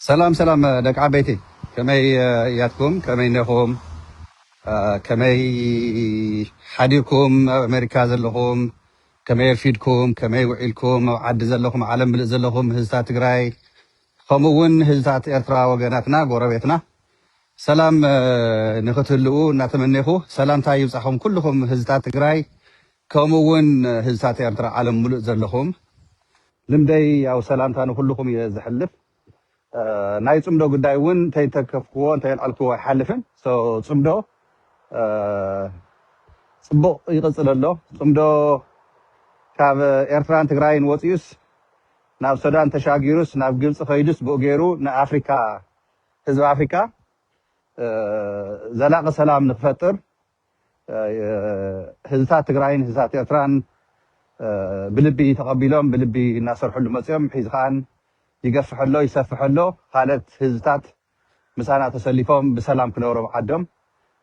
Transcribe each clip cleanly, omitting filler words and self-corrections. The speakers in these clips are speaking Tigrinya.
سلام سلام دك عبيتي كمي ياتكم كمي نخوم كمي حديكم أمريكا زلهم كمي فيدكم كمي وعيلكم عد زلهم عالم ملء زلهم هزات تجراي خمون هزات إرترا وجناتنا قربتنا سلام نختلقو نتمنيخو سلام تايب صحهم كلهم هزات تجراي كمون هزات إرترا عالم ملء زلهم لمدي أو سلام تانو كلكم يزحلف ናይ ፅምዶ ጉዳይ እውን ተይተከፍክዎ እንተይልዓልክዎ ኣይሓልፍን ፅምዶ ፅቡቅ ይቕፅል ኣሎ ፅምዶ ካብ ኤርትራን ትግራይን ወፂኡስ ናብ ሱዳን ተሻጊሩስ ናብ ግብፂ ኸይዱስ ብኡ ገይሩ ንኣፍሪካ ህዝቢ ኣፍሪካ ዘላቂ ሰላም ንክፈጥር ህዝብታት ትግራይን ህዝብታት ኤርትራን ብልቢ ተቐቢሎም ብልቢ እናሰርሐሉ መፅኦም ሒዚ ከዓን يقفحلو يسفحلو خالد هزتات مسانا تسليفهم بسلام كنورو عدم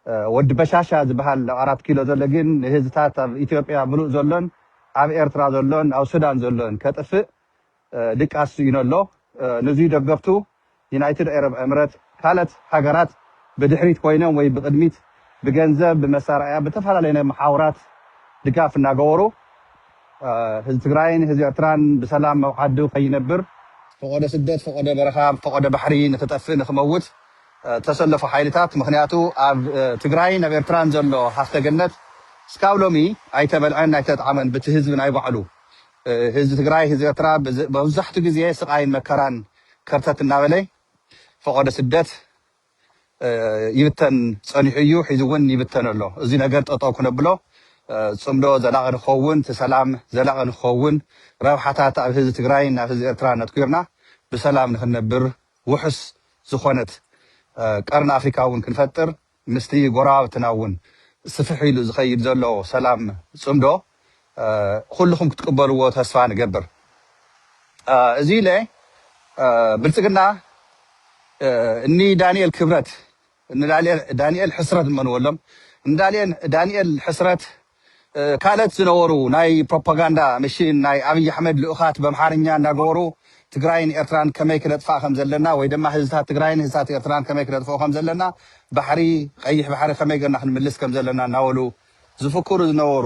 ود بشاشة زبهال 4 كيلو زلقين هزتات إثيوبيا ملوء زلون عب إرترا زلون أو سودان زلون كتفق ديك أسو ينولو نزيد قفتو يونايتد عرب أمارات خالد حقرات بدحريت كوينهم وي بقدميت بجنزب بمسارعة بتفعل علينا محاورات دكاف الناقورو هز تقراين هز إرتران بسلام وحدو خينبر فقد سدت فقد برخام فقد بحري نتطفئ نخموت تسلفوا حيلتات مخنياتو اب تግራይ ናብ ኤርትራን ዘሎ ሃፍተገነት ስካብሎሚ ኣይተበልዐን ኣይተጣመን በቲ ህዝብን ኣይባዕሉ ህዝቢ ትግራይ ህዝቢ ኤርትራ በብዛሕቱ ግዜ ስቃይን መከራን ከርተት እናበለይ ፈቆደ ስደት ይብተን ጸኒሑ እዩ ሒዙ እውን ይብተን ኣሎ እዚ ነገር ጠጠው ክነብሎ ፅምዶ ዘላቂ ንኸውን ተሰላም ዘላቂ ንኸውን ረብሓታት ኣብ ህዝቢ ትግራይ ናብ ህዝቢ ኤርትራ ነትኩርና بسلام نخنبر وحس زخونت قرن أفريقيا ون كنفتر مستي قراء تناون سفحي له زخير زلو سلام صمدو كلكم تقبلوا وتسفان قبر زيله بلتقنا اني دانيال كبرت ان دانيال حسرت من ولم ان دانيال حسرت كانت زنورو ناي بروباغندا مشين ناي ابي احمد لؤخات بمحارنيا ناغورو تግራይን ኤርትራን ከመይ ክነጥፋ ከም ዘለና ወይ ድማ ህዝብታት ትግራይን ህዝብታት ኤርትራን ከመይ ክነጥፋ ከም ዘለና ባሕሪ ቀይሕ ባሕሪ ከመይ ገና ክንምልስ ከም ዘለና እናወሉ ዝፍክሩ ዝነበሩ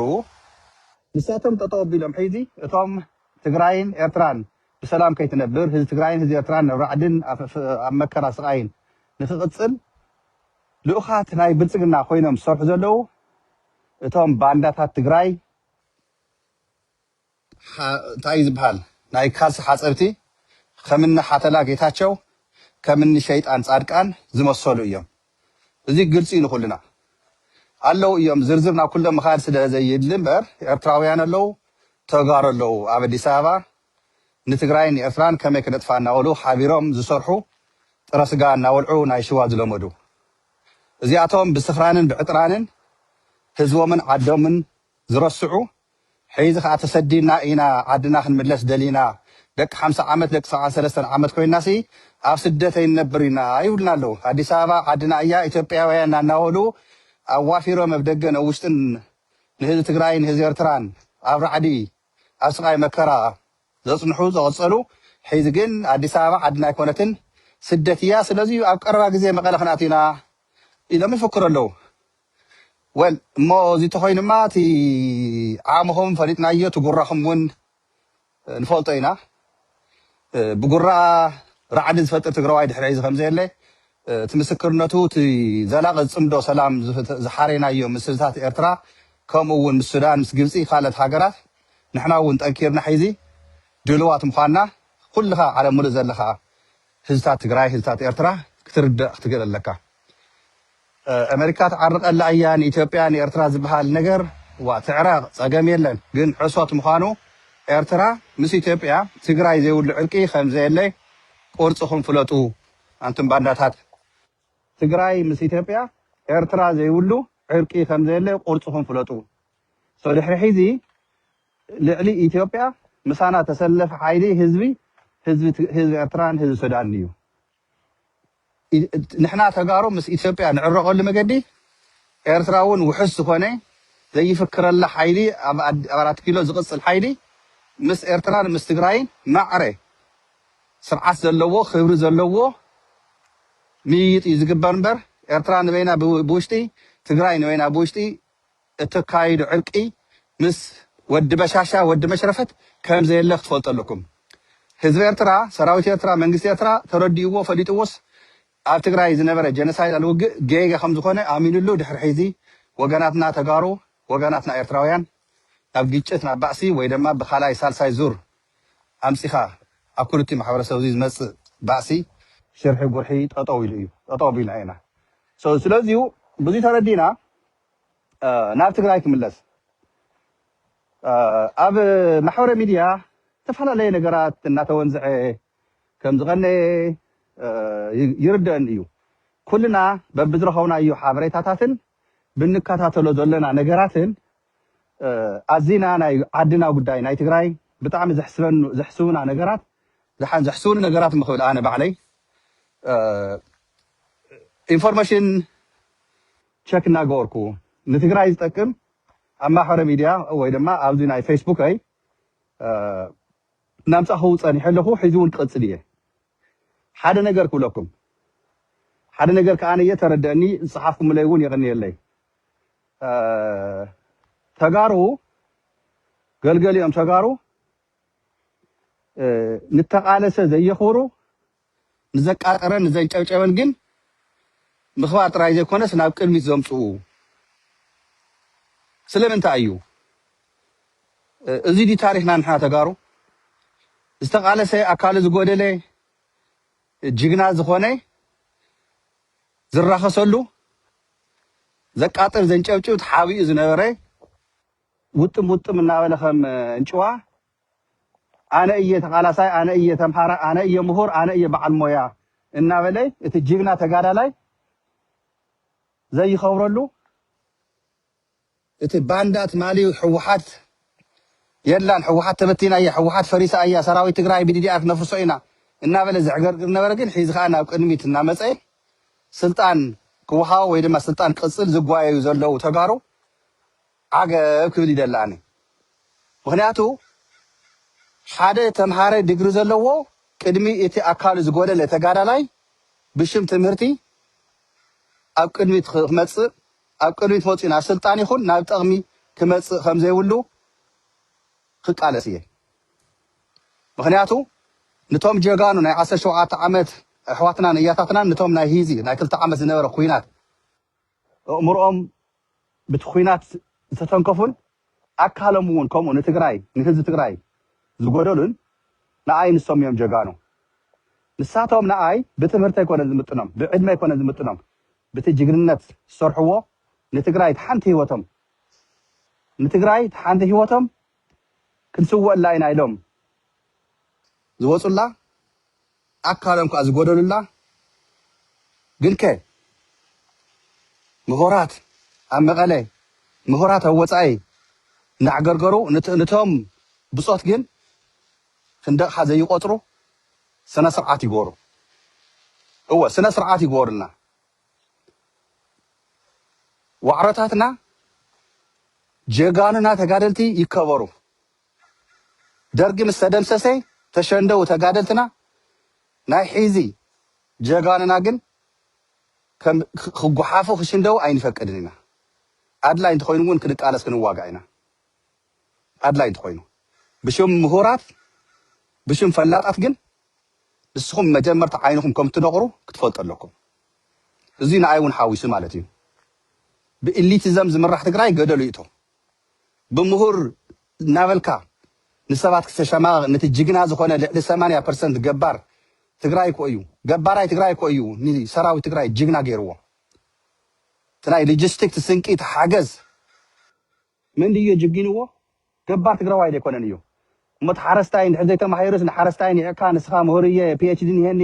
ንሳቶም ጠጠው ቢሎም ሒዚ እቶም ትግራይን ኤርትራን ብሰላም ከይትነብር ህዝቢ ትግራይን ህዝቢ ኤርትራን ንራዕድን ኣብ መከራ ስቃይን ንክቕፅል ልኡኻት ናይ ብልፅግና ኮይኖም ዝሰርሑ ዘለው እቶም ባንዳታት ትግራይ እንታይ ዝበሃል ናይ ካልሲ ሓፀብቲ ከምነ ሓተላ ጌታቸው ከምነ ሸይጣን ጻድቃን ዝመሰሉ እዮም እዚ ግልጽ ይንኹልና ኣለው እዮም ዝርዝርና ኩሎም መኻድ ስለ ዘይድል እምበር ኤርትራውያን ኣለው ተጋሩ ኣለው ኣብ አዲስ አበባ ንትግራይን ኤርትራን ከመይ ክነጥፋ እናበሉ ሓቢሮም ዝሰርሑ ጥረ ስጋ እናወልዑ ናይ ሽዋ ዝለመዱ እዚኣቶም ብስፍራንን ብዕጥራንን ህዝቦምን ዓዶምን ዝረስዑ حيز خاطر سدينا إنا عدنا خن مدلس دلينا دك 5 عامات دك 3 عامات كوين ناسي أف سدتين نبرينا أيولنا له هذه سبب عدنا إياه إثيوبيا ويانا ناولو أوافيرو مبدقنا وشتن نهزو تقراين هزي إرتران أفرعدي أسقاي مكرا زوج نحوز أوصلو حيز جن هذه سبب عدنا كونتن سدتيا سلازي أقرب زي ما قال خناتينا إذا ما يفكر له وال ما زي تخين ما تي عامهم فريتنا يو تجرهم ون نفولتينا بجرا رعد فترة تجرا وايد حريز خمسة اللي تمسكرنا تي زلاق صمدو سلام زحارينا يوم مسلسات إرترا كم ون السودان مسجلسي خالد حجرات نحنا ونتأكرنا حيزي دلوات مخانا كلها على مرزل لها هزتات تجراي هزتات إرترا كترد اختقال لك أمريكا تعرض الأيان إثيوبيان إرترا زبها النجر وتعراق صقام يلن جن عصوات مخانو إرترا مس إثيوبيا تجراي زي والعرقي خمسة اللي قرصهم فلتو أنتم باندات تجراي مس إثيوبيا إرترا زي ولو عرقي خمسة اللي قرصهم فلتو صالح رحيزي لعلي إثيوبيا مسانا تسلف حيدي هزبي إرتران هزبي السودان نيو نحنا تجارو مس إثيوبيا نعرق ولا مجدي إرتراون وحس خوني زي يفكر الله حيلي 4 كيلو زقص الحيلي مس إرتران مس تجراين معري سرعة زلوه خبر زلوه ميت يزقبر نبر إرترا نبينا بوشتي تقرأي نبينا بوشتي التكايد عرقي مس ود بشاشة ود مشرفت كم زي اللي اختفلت لكم حزب إرترا سراويت إرترا منجس إرترا ترديوه فليتوس ኣብ ትግራይ ዝነበረ ጀነሳይድ ውግእ ጌጋ ከም ዝኾነ ኣሚኑሉ ድሕሪ ሕዚ ወገናትና ተጋሩ ወገናትና ኤርትራውያን ኣብ ግጭት ናብ ባእሲ ወይ ድማ ብኻልኣይ ሳልሳይ ዙር ኣምፂኻ ኣብ ክልቲኡ ማሕበረሰብ እዚ ዝመፅእ ባእሲ ሽርሒ ጉርሒ ጠጠው ኢሉ እዩ ጠጠው ኣቢልና ኢና ስለዚኡ ብዙ ተረዲና ናብ ትግራይ ክምለስ ኣብ ማሕበራዊ ሚድያ ዝተፈላለዩ ነገራት እናተወንዝዐ ከም ዝቐነየ يردن إيو كلنا ببزرخونا إيو حابريتاتاتن بنكاتاتلو زولنا نجاراتن أزينا ناي عدنا قداي ناي تقراي بتعمل زحسونا نجارات زحسون نجارات مخول أنا بعلي information check ناقوركو نتقراي يستقم أما حرم ميديا أو إذا ما أبدي ناي فيسبوك أي نامسحو تصاني حلو حيزون قصديه حدا نجار كلكم حدا نجار كأنا يتردني صحافكم ملايون يغني لي تجارو قال يوم تجارو نتقالس زي خورو نزك أقرن زي تشاون جن مخوات رايزة كنا سناب كلمة زمتو سلام انت أيو زيدي تاريخنا نحنا تجارو استقالس أكال زقودة لي جيجنا زخوني زراخة سلو زكاتر زنشوشو تحاوي زنوري وتم من ناولخم انشوا أنا إيه تقالاساي أنا إيه تمحارة أنا إيه مهور أنا إيه بعل مويا الناولي تجيجنا تقالا لاي زي خورلو باندات مالي حوحات يلان حوحات تبتين أي حوحات فريسة أي سراوي تقراي بدي أعرف نفسينا النابل زعجر نبرجين حيز خان أو كنميت النامس إيه سلطان كوها ويدما سلطان قصل زقواي يزلوا تجارو عجب كل دلاني وهنياتو حدا تمهارة دقر زلوا كدمي إتي أكال زقوله لتجارة لاي بشم تمرتي أو كنميت خمس أو كنميت فوتين على سلطان يخون نابت أغمي كمس خمسة يولو خك على سيه وهنياتو نتوم جيغانو ناي 17 عامت احواتنا نياتاتنا نتوم ناي هيزي ناي 2 عامت زنبره خوينات امرهم بتخوينات ستنكفون اكالمون كومو نتግራይ ንህዝቢ ትግራይ ዝጎደሉን ንኣይ ንሶም እዮም ጀጋኑ ንሳቶም ንኣይ ብትምህርቲ ኣይኮነ ዝምጥኖም ብዕድመ ኣይኮነ ዝምጥኖም በቲ ጅግንነት ዝሰርሕዎ ንትግራይ ተሓንቲ ህይወቶም ንትግራይ ተሓንቲ ህይወቶም ክንስወላ ኢና ኢሎም ዝወፁላ ኣካሎም ከዓ ዝጎደሉላ ግን ከ ምሁራት ኣብ መቐለ ምሁራት ኣብ ወፃኢ እናዕገርገሩ ነቶም ብፆት ግን ክንደቕሓ ዘይቆጥሩ ስነ ስርዓት ይጎሩ እወ ስነ ስርዓት ይጎሩልና ዋዕሮታትና ጀጋኑና ተጋደልቲ ይከበሩ ደርጊ ምስ ተደምሰሰ ተሸንደው ተጋደልትና ናይ ሒዚ ጀጋኑና ግን ከም ክጓሓፉ ክሽንደው ኣይንፈቅድን ኢና ኣድላይ እንተኮይኑ እውን ክንቃለስ ክንዋጋዕ ኢና ኣድላይ እንተኮይኑ ብሽም ምሁራት ብሽም ፈላጣት ግን ንስኹም መጀመርታ ዓይንኹም ከም ትነቕሩ ክትፈልጡ ኣለኩም እዚ ንኣይ እውን ሓዊሱ ማለት እዩ ብኢሊቲዝም ዝምራሕ ትግራይ ገደሉ እቶ ብምሁር እናበልካ ንሰባት ክተሸማቕ ነቲ ጅግና ዝኾነ ልዕሊ 80% ገባር ትግራይ ኮዩ ገባራይ ትግራይ ኮዩ ንሰራዊት ትግራይ ጅግና ገይርዎ ትናይ ሎጂስቲክ ትስንቂ ተሓገዝ ምን ድዮ ጅግንዎ ገባር ትግራዋይ ኣይኮነን እዩ እሞት ሓረስታይ ንሕዘይ ተማሂሩስ ንሓረስታይ ንዕካ ንስኻ ምሁርየ ፒኤችዲ ንሄኒ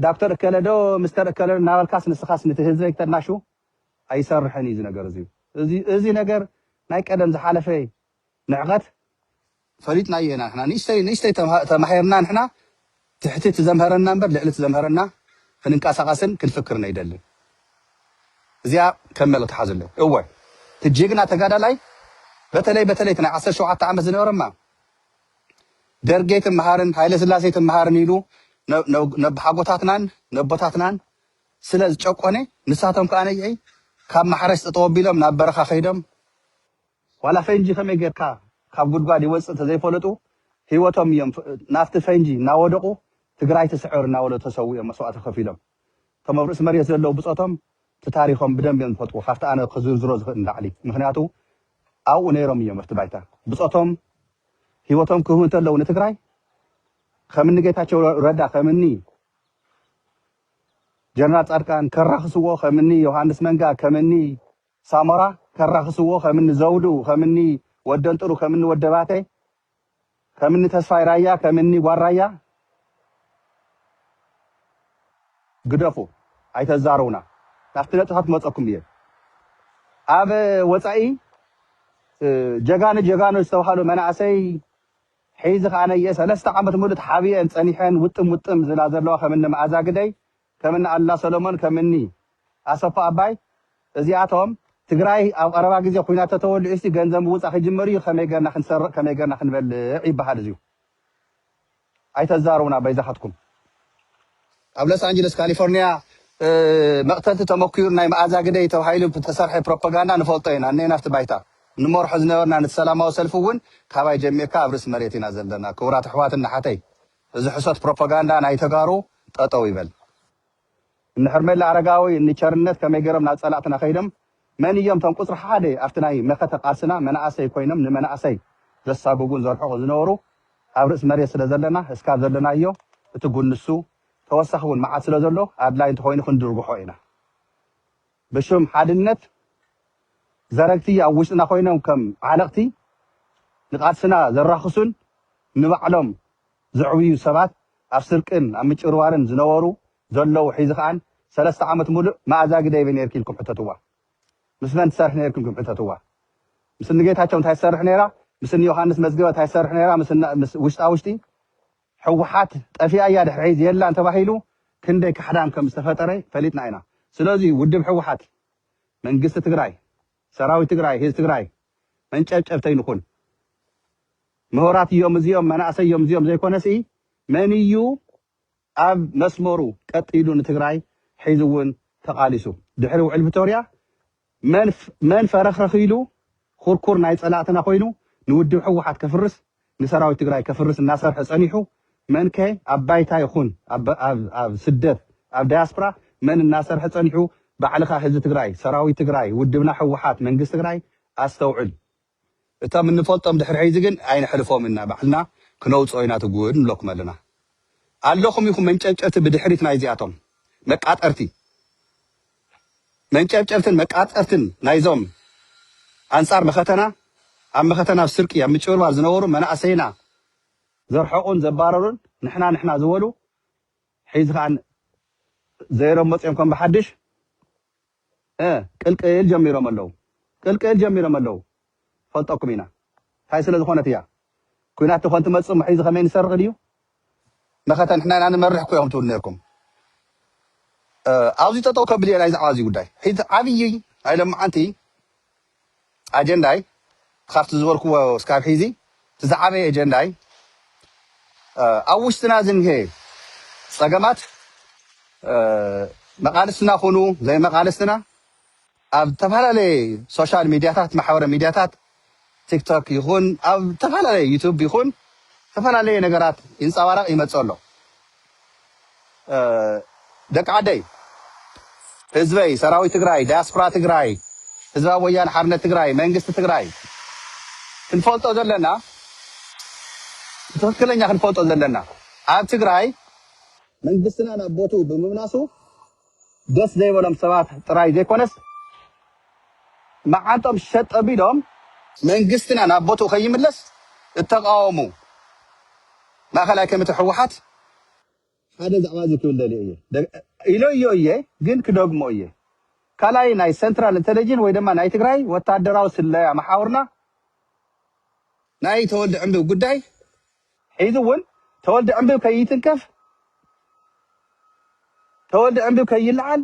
ዳክተር እከለዶ ምስተር እከለዶ ናበልካስ ንስኻስ ነቲ ህዝበይ ክተናሹ ኣይሰርሕን እዩ ነገር እዚ ነገር ናይ ቀደም ዝሓለፈ ንዕቐት ፈሊጥና ኢና ንሕና ንእሽተይ ተማሂርና ንሕና ትሕቲ ትዘምሃረና እምበር ልዕሊ ትዘምሃረና ክንንቀሳቐስን ክንፍክርን ኣይደልን እዚኣ ከም መልእኽቲ ሓዘለ እወ ትጅግና ተጋዳላይ በተለይ ናይ 17 ዓመት ዝነበረማ ደርጌት መሃርን ሃይለ ስላሴ መሃርን ኢሉ ነብሓጎታትናን ነቦታትናን ስለዚ ጨቆነ ንሳቶም ከኣነይ ካብ ማሕረስ ተጠወቢሎም ናብ በረኻ ኸይዶም ዋላ ፈንጂ ከመይ ጌርካ ካብ ጉድጓድ ይወፅእ ተዘይፈለጡ ህይወቶም እዮም ናፍቲ ፈንጂ እናወደቁ ትግራይ ትስዕር እናበሉ ተሰው እዮም መስዋዕቲ ከፊሎም እቶም ኣብ ርእሲ መሬት ዘለዉ ብፆቶም ታሪኾም ብደንብ እዮም ዝፈጥሩ ካብቲ ኣነ ክዝርዝሮ ዝኽእል ንላዕሊ ምክንያቱ ኣብኡ ነይሮም እዮም ኣብቲ ባይታ ብፆቶም ህይወቶም ክህቡ እንተለዉ ንትግራይ ከምኒ ጌታቸው ረዳ ከምኒ ጀነራል ጻድቃን ከራኽስዎ ከምኒ ዮሃንስ መንጋ ከምኒ ሳሞራ ከራኽስዎ ከምኒ ዘውዱ ከምኒ ወደንጥሩ ከምኒ ወደባቴ ከምኒ ተስፋይ ራያ ከምኒ ጓራያ ግደፉ ኣይተዛረውና ናፍቲ ነጥፋት መፀኩም እየ ኣብ ወፃኢ ጀጋኑ ዝተባሃሉ መናእሰይ ሒዚ ከኣነ እየ 3 ዓመት ሙሉእ ሓብየን ፀኒሐን ውጥም ዝላ ዘለዋ ከምኒ መዓዛ ግደይ ከምኒ ኣላ ሰሎሞን ከምኒ ኣሰፋ ኣባይ እዚኣቶም ትግራይ ኣብ ቀረባ ግዜ ኩናት ተተወልዑ እስቲ ገንዘብ ምውፃእ ክጅመር እዩ ከመይ ገርና ክንሰርቕ ከመይ ገርና ክንበልዕ ይበሃል እዚዩ ኣይተዛረቡና በይዛኻትኩም ኣብ ሎስ አንጀለስ ካሊፎርኒያ መቕተልቲ ተመኪሩ ናይ መዓዛ ግደይ ተባሂሉ ተሰርሐ ፕሮፓጋንዳ ንፈልጦ ኢና እኔና ኣብቲ ባይታ ንመርሖ ዝነበርና ነቲ ሰላማዊ ሰልፊ እውን ካባይ ጀሚርካ ኣብ ርእሲ መሬት ኢና ዘለና ክቡራት ኣሕዋትን ናሓተይ እዚ ሕሶት ፕሮፓጋንዳ ናይ ተጋሩ ጠጠው ይበል ንሕርሜላ ኣረጋዊ ንቸርነት ከመይ ገይሮም ናብ ፀላእትና ከይዶም መን እዮም ቶም ቁፅሪ ሓደ ኣብቲ ናይ መኸተ ቃልስና መናእሰይ ኮይኖም ንመናእሰይ ዘሳግጉን ዘርሕቑ ዝነበሩ ኣብ ርእሲ መሬት ስለ ዘለና እስካብ ዘለናዮ እቲ ጉንሱ ተወሳኺ እውን መዓት ስለ ዘሎ ኣድላይ እንተኮይኑ ክንድርግሖ ኢና ብሽም ሓድነት ዘረግቲ ኣብ ውሽጥና ኮይኖም ከም ዓለቕቲ ንቃልስና ዘራኽሱን ንባዕሎም ዘዕብዩ ሰባት ኣብ ስርቅን ኣብ ምጭርዋርን ዝነበሩ ዘለዉ ሒዚ ከዓን 3 ዓመት ሙሉእ መዓዛ ግደይ በይ ነርኪ ኢልኩም ሕተትዋ ምስ መን ትሰርሕ ነርኩም ኢልኩም ሕተትዋ ምስ ንጌታቸው እንታይ ትሰርሕ ነይራ ምስ ዮሃንስ መዝገበ እንታይ ትሰርሕ ነይራ ምስ ውሽጣ ውሽጢ ሕወሓት ጠፊኣ እያ ድሕሪ ሒዚ የላን ተባሂሉ ክንደይ ካሕዳን ከም ዝተፈጠረ ፈሊጥና ኢና ስለዚ ውድብ ሕወሓት መንግስቲ ትግራይ ሰራዊት ትግራይ ህዝቢ ትግራይ መንጨብጨብተይንኹን ምሁራት እዮም እዚኦም መናእሰይ እዮም እዚኦም ዘይኮነስ መን እዩ ኣብ መስመሩ ቀጢሉ ንትግራይ ሒዙ እውን ተቃሊሱ ድሕሪ ውዕል ቪቶርያ መን ፈረኽረኽ ኢሉ ኩርኩር ናይ ፀላእትና ኮይኑ ንውድብ ሕወሓት ከፍርስ ንሰራዊት ትግራይ ከፍርስ እናሰርሐ ፀኒሑ መን ከ ኣብ ባይታ ይኹን ኣብ ስደት ኣብ ዳያስፖራ መን እናሰርሐ ፀኒሑ ባዕልኻ ህዝቢ ትግራይ ሰራዊት ትግራይ ውድብና ሕወሓት መንግስቲ ትግራይ ኣስተውዕል እቶም እንፈልጦም ድሕሪ ሒዚ ግን ኣይንሕልፎም ኢና ባዕልና ክነውፅኦ ኢና ትጉድ ንብለኩም ኣለና ኣለኹም ኢኹም መንጨብጨብቲ ብድሕሪት ናይ እዚኣቶም መቃጠርቲ መንጨብጨብትን መቃጠርትን ናይዞም ኣንፃር መኸተና ኣብ መኸተና ኣብ ስርቂ ኣብ ምጭብርባር ዝነበሩ መናእሰይና ዘርሐቁን ዘባረሩን ንሕና ዝበሉ ሒዚ ከዓ ዘይሮም መፅኦም ከም ብሓድሽ ቅልቅል ጀሚሮም ኣለዉ ፈልጠኩም ኢና እንታይ ስለ ዝኾነት እያ ኩናት ትኾን ትመፅእ ሒዚ ከመይ ንሰርቕ ድዩ መኸተ ንሕና ኢና ንመርሕ ኮ ኢኹም ትብሉ ነርኩም ኣብዚ ጠጠው ከብል እየ ናይ ዛዕባ እዚ ጉዳይ ሒዚ ዓብዪ ናይ ሎማዓንቲ ኣጀንዳይ ካብቲ ዝበልክዎ እስካብ ሒዚ እቲ ዝዓበየ ኣጀንዳይ ኣብ ውሽጥና ዝንሄ ፀገማት መቃልስትና ኮኑ ዘይመቃልስትና ኣብ ዝተፈላለየ ሶሻል ሚድያታት ማሕበረ ሚድያታት ቲክቶክ ይኹን ኣብ ዝተፈላለየ ዩቱብ ይኹን ዝተፈላለየ ነገራት ይንፀባረቕ ይመፅእ ኣሎ ደቂ ዓደይ ህዝበይ ሰራዊት ትግራይ ዳያስፖራ ትግራይ ህዝባዊ ወያነ ሓርነት ትግራይ መንግስቲ ትግራይ ክንፈልጦ ዘለና ትክክለኛ ክንፈልጦ ዘለና ኣብ ትግራይ መንግስትና ናብ ቦትኡ ብምምላሱ ደስ ዘይበሎም ሰባት ጥራይ ዘይኮነስ መዓንጦም ሸጥ ኣቢሎም መንግስትና ናብ ቦትኡ ከይምለስ እተቃወሙ ማእኸላይ ኮሚቴ ሕወሓት ሓደ ዛዕባ እዚ ክብል ደልየ እየ ኢሎ እየ ግን ክደግሞ እየ ካልኣይ ናይ ሰንትራል ኢንተለጀንስ ወይ ድማ ናይ ትግራይ ወታደራዊ ስለያ መሓውርና ናይ ተወልዲ ዕንብብ ጉዳይ ሒዙ እውን ተወልዲ ዕንብብ ከይትንከፍ ተወልዲ ዕንብብ ከይልዓል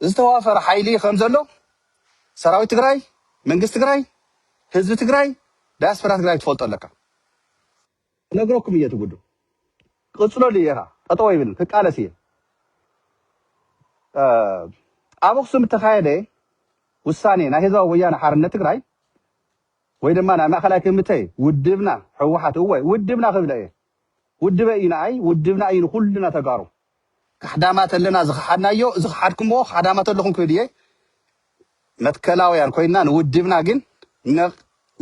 ዝተዋፈረ ሓይሊ ከም ዘሎ ሰራዊት ትግራይ መንግስቲ ትግራይ ህዝቢ ትግራይ ዳያስፖራ ትግራይ ትፈልጦ ኣለካ ነግረኩም እየ ትጉዱ ቅፅለሉ እየ ጠጠው ይብል ክቃለስ እየ ኣብ ኣክሱም ተኻየደ ውሳኔ ናይ ህዝባዊ ወያነ ሓርነት ትግራይ ወይ ድማ ናይ ማእከላይ ኮሚቴ ውድብና ሕወሓት ወይ ውድብና ክብለ እየ ውድበ ኢና ኣይ ውድብና እዩ ኩሉና ተጋሩ ካሕዳማት ኣለና ዝሓድናዮ ዝሓድኩምዎ ካሕዳማት ኣለኹም ክብል እየ መትከላውያን ኮይና ንውድብና ግን ነቕ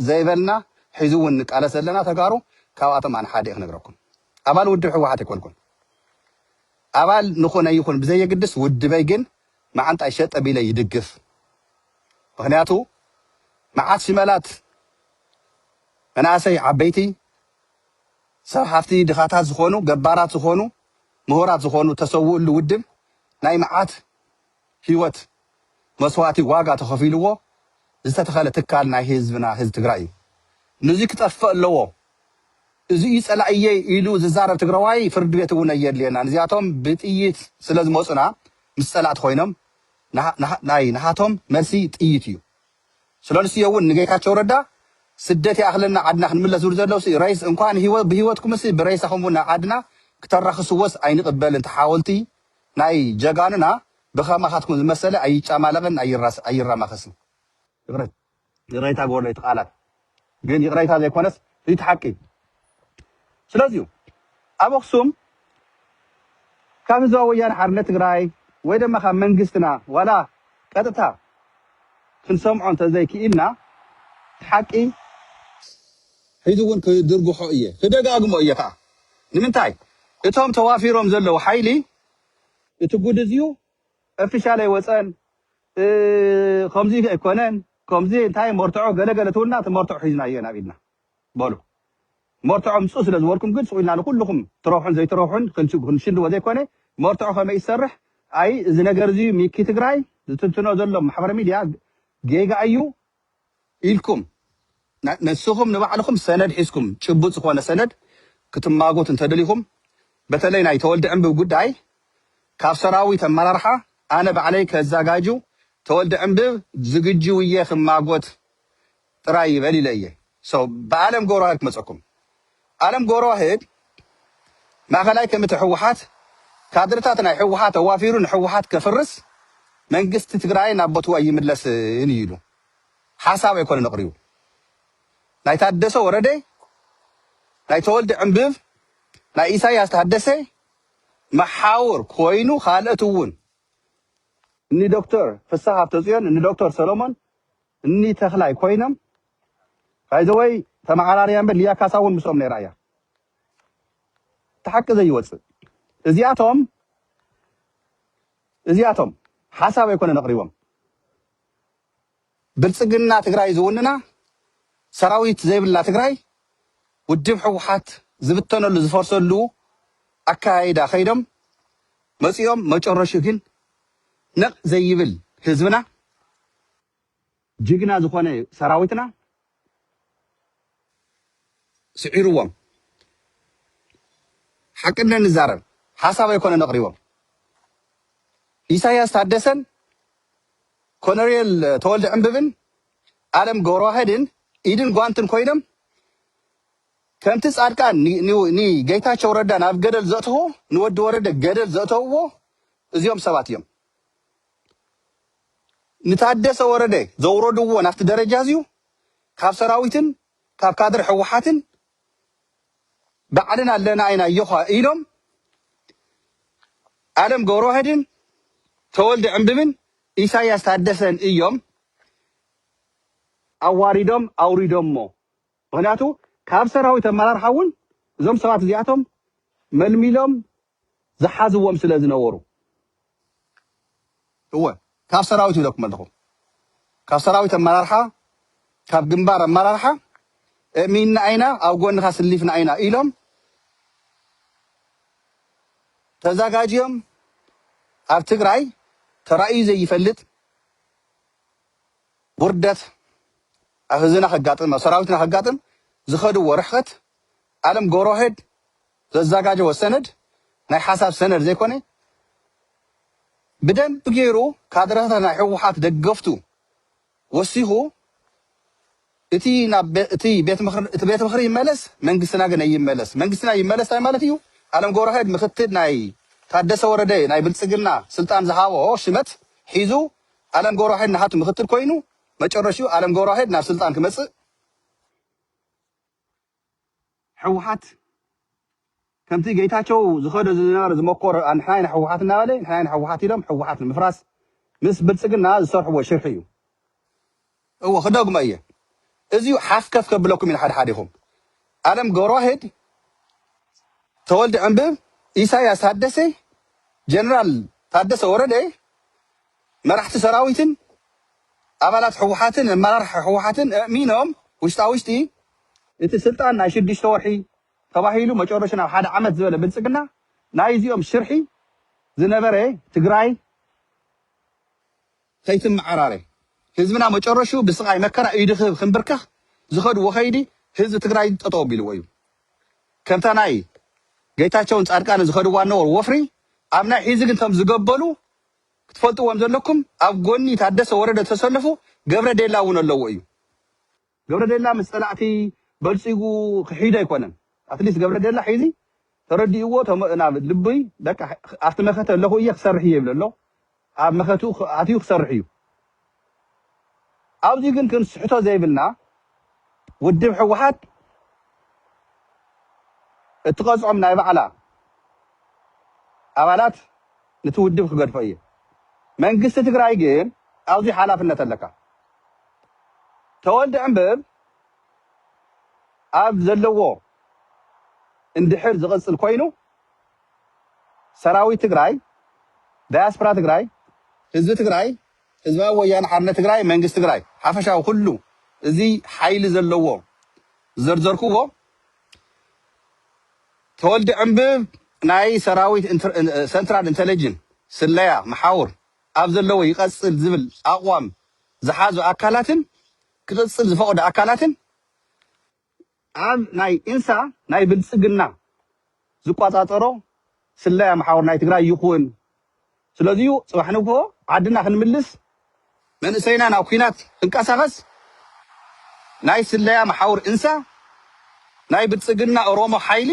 ዘይበልና ሒዙውን ቃለስ ኣለና ተጋሩ ካብኣቶም ኣነ ሓደ ክነግረኩም ኣባል ውድብ ሕወሓት ይኮንኩን ኣባል ንኾነ ይኹን ብዘየግድስ ውድበይ ግን መዓንጣ ይሸጠ ቢለ ይድግፍ ምክንያቱ መዓት ሽመላት መናእሰይ ዓበይቲ ሰብ ሃፍቲ ድኻታት ዝኾኑ ገባራት ዝኾኑ ምሁራት ዝኾኑ ተሰውኡሉ ውድብ ናይ መዓት ህይወት መስዋዕቲ ዋጋ ተኸፊልዎ ዝተተኸለ ትካል ናይ ህዝብና ህዝቢ ትግራይ እዩ ነዚ ክጠፍእ ኣለዎ እዚ ይፀላእየ ኢሉ ዝዛረብ ትግራዋይ ፍርዲ ቤት እውን ኣየድልየና ነዚኣቶም ብጥይት ስለ ዝመፁና ምስ ፀላእቲ ኮይኖም ናይ ናሃቶም መልሲ ጥይት እዩ ስለንስዮ እውን ንጌታቸው ረዳ ስደት ያኽለና ዓድና ክንምለስ ዝብል ዘለው ሬስ እንኳን ብሂወትኩም ሲ ብሬሳኹም እውን ዓድና ክተራኽስዎስ ኣይንቕበልን ተሓወልቲ ናይ ጀጋኑና ብኸማኻትኩም ዝመሰለ ኣይጫማለቕን ኣይራማኸስን ይቕረይታ ጎሎ ይትቃላት ግን ይቕረይታ ዘይኮነስ እቲ ሓቂ ስለዚ ኣብ ኣክሱም ካብ ህዝባዊ ወያነ ሓርነት ትግራይ ወይ ድማ ካብ መንግስትና ዋላ ቀጥታ ክንሰምዖ እንተዘይክኢልና ሓቂ ሒዙ እውን ክድርግሖ እየ ክደጋግሞ እየ ከዓ ንምንታይ እቶም ተዋፊሮም ዘለው ሓይሊ እቲ ጉድ እዝዩ ኦፊሻል ኣይወፀን ከምዚ ኣይኮነን ከምዚ እንታይ መርትዖ ገለገለ ትውልና እቲ መርትዖ ሒዝና እየ ናብ ኢድና በሉ መርትዖ ምፁ ስለ ዝበልኩም ግን ስቑኢልና ንኩልኩም ትረውሑን ዘይትረውሑን ክንሽንድዎ ዘይኮነ መርትዖ ከመይ ይሰርሕ ኣይ እዚ ነገር እዚ ሚኪ ትግራይ ዝትንትኖ ዘሎ ማሕበረ ሚድያ ጌጋ እዩ ኢልኩም ንስኹም ንባዕልኩም ሰነድ ሒዝኩም ጭቡጥ ዝኾነ ሰነድ ክትማጎት እንተደሊኹም በተለይ ናይ ተወልደ ዕንብብ ጉዳይ ካብ ሰራዊት ኣመራርሓ ኣነ ባዕለይ ከዘጋጁ ተወልደ ዕንብብ ዝግጁ እየ ክማጎት ጥራይ ይበል ኢለ እየ ብኣለም ገብረዋህድ ክመፀኩም ኣለም ገብረዋህድ ማእከላይ ኮሚቴ ሕወሓት ካድርታት ናይ ሕወሓት ኣዋፊሩ ንሕወሓት ከፍርስ መንግስቲ ትግራይ ናብ ቦትኡ ኣይምለስን ኢሉ ሓሳብ ኣይኮነ ነቕርዩ ናይ ታደሰ ወረደ ናይ ተወልደ ዕንብብ ናይ ኢሳያስ ታደሰ መሓውር ኮይኑ ካልኦት እውን እኒ ዶክተር ፍሳሕ ሃብተፅዮን እኒ ዶክተር ሰሎሞን እኒ ተኽላይ ኮይኖም ባይዘወይ ተመዓራርያ እምበር ልያ ካሳ እውን ምስኦም ነይራ እያ ተሓቂ ዘይወፅእ እዚኣቶም ሓሳብ ኣይኮነ ነቕሪቦም ብልፅግና ትግራይ ዝውንና ሰራዊት ዘይብላ ትግራይ ውድብ ሕወሓት ዝብተነሉ ዝፈርሰሉ ኣካይዳ ከይዶም መፂኦም መጨረሹ ግን ነቕ ዘይብል ህዝብና ጅግና ዝኾነ ሰራዊትና ስዒርዎም ሓቅና ንዛረብ ሓሳብ ኣይኮነ ነቕሪቦም ኢሳያስ ታደሰን ኮሎኔል ተወልደ ዕንብብን ኣለም ገብረዋህድን ኢድን ጓንትን ኮይኖም ከምቲ ጻድቃን ጌታቸው ረዳ ናብ ገደል ዘእትዎ ንወዲ ወረደ ገደል ዘእተውዎ እዚኦም ሰባት እዮም ንታደሰ ወረደ ዘውረድዎ ናብቲ ደረጃ እዚዩ ካብ ሰራዊትን ካብ ካድር ሕወሓትን ባዕልና ኣለና ኢና ይኹ ኢሎም ኣለም ገብረዋህድን ተወልደ ዕንብብን ኢሳያስ ታደሰን እዮም ኣዋሪዶም ኣውሪዶሞ ምክንያቱ ካብ ሰራዊት ኣመራርሓ እውን እዞም ሰባት እዚኣቶም መልሚሎም ዝሓዝዎም ስለ ዝነበሩ ካብ ሰራዊት ይብለኩም ኣለኹ ካብ ሰራዊት ኣመራርሓ ካብ ግንባር ኣመራርሓ እሚንና ኣይና ኣብ ጎንኻ ስሊፍና ኣይና ኢሎም ተዘጋጅዮም ኣብ ትግራይ ተራእዩ ዘይፈልጥ ውርደት ኣብ ህዝብና ከጋጥም ኣብ ሰራዊትና ከጋጥም ዝኸድዎ ርሕቀት ኣለም ገብረዋህድ ዘዘጋጀዎ ሰነድ ናይ ሓሳብ ሰነድ ዘይኮነ ብደንብ ገይሩ ካድረታት ናይ ሕወሓት ደገፍቱ ወሲኹ እቲ ቤት ምክሪ ይመለስ መንግስትና ግን ኣይመለስ መንግስትና ይመለስ እንታይ ማለት እዩ ኣለም ገብረዋህድ ምክትል ናይ ታደሰ ወረደ ናይ ብልጽግና ስልጣን ዝሃቦ ሽመት ሒዙ ዓለም ገብረዋሕድ ናሃቱ ምክትል ኮይኑ መጨረሻው ዓለም ገብረዋሕድ ናብ ስልጣን ክመጽእ ሕወሓት ከምቲ ጌታቸው ዝኸደ ዝነበረ ዝመኮረ አንሓይና ሕወሓት እናበለ ንሓይና ሕወሓት ኢሎም ሕወሓት ንምፍራስ ምስ ብልጽግና ዝሰርሕዎ ሽርሒ እዩ እዎ ክደግሞ እየ እዚኡ ሓፍከፍ ከብለኩም ኢን ሓደ ሓደ ኢኹም ዓለም ገብረዋሕድ ተወልደ ዕንብብ ኢሳያስ ታደሰ ጀነራል ታደሰ ወረደ መራሕቲ ሰራዊትን ኣባላት ሕወሓትን ኣመራርሓ ሕወሓትን ኣእሚኖም ውሽጣ ውሽጢ እቲ ስልጣን ናይ 6 ወርሒ ተባሂሉ መጨረሻ ናብ 1 ዓመት ዝበለ ብልጽግና ናይ እዚኦም ሽርሒ ዝነበረ ትግራይ ከይትመዓራረ ህዝብና መጨረሹ ብስቃይ መከራ ይድኽብ ክንብርከኽ ዝኸድዎ ኸይዲ ህዝቢ ትግራይ ጠጠው ኣቢልዎ እዩ ከምታ ናይ ጌታቸውን ጻድቃን ዝኸድዋ ነበሩ ወፍሪ ኣብ ናይ ሒዚ ግን ከም ዝገበሉ ክትፈልጥዎም ዘለኩም ኣብ ጎኒ ታደሰ ወረደ ተሰለፉ ገብረ ዴላ እውን ኣለዎ እዩ ገብረ ዴላ ምስ ጸላእቲ በልጽጉ ክሒድ ኣይኮነን ኣትሊስት ገብረ ዴላ ሒዚ ተረዲእዎ ናብ ልብይ ደቃ ኣብቲ መኸተ ኣለኹ እየ ክሰርሕ እየ ይብል ኣሎ ኣብ መኸቱ ኣትዩ ክሰርሕ እዩ ኣብዚ ግን ክንስሕቶ ዘይብልና ውድብ ሕወሓት እትቐጽዖም ናይ ባዕላ ኣባላት ነቲ ውድብ ክገድፎ እየ መንግስቲ ትግራይ ግን ኣብዚ ሓላፍነት ኣለካ ተወልደ ዕንብብ ኣብ ዘለዎ እንድሕር ዝቕጽል ኮይኑ ሰራዊት ትግራይ ዳያስፖራ ትግራይ ህዝቢ ትግራይ ህዝባዊ ወያነ ሓርነት ትግራይ መንግስቲ ትግራይ ሓፈሻዊ ኩሉ እዚ ሓይሊ ዘለዎ ዘርዘርኩዎ ተወልደ ዕንብብ ናይ ሰራዊት ሰንትራል ኢንተለጀንስ ስለያ መሓውር ኣብ ዘለዎ ይቐጽል ዝብል ኣቋም ዝሓዙ ኣካላትን ክቕጽል ዝፈቕዱ ኣካላትን ኣብ ናይ ኢንሳ ናይ ብልጽግና ዝቋጻጸሮ ስለያ መሓውር ናይ ትግራይ ይኹን ስለዚሁ ጽባሕ ንግሆ ዓድና ክንምልስ መንእሰይና ናብ ኩናት ክንቀሳቐስ ናይ ስለያ መሓውር እንሳ ናይ ብልጽግና ኦሮሞ ሓይሊ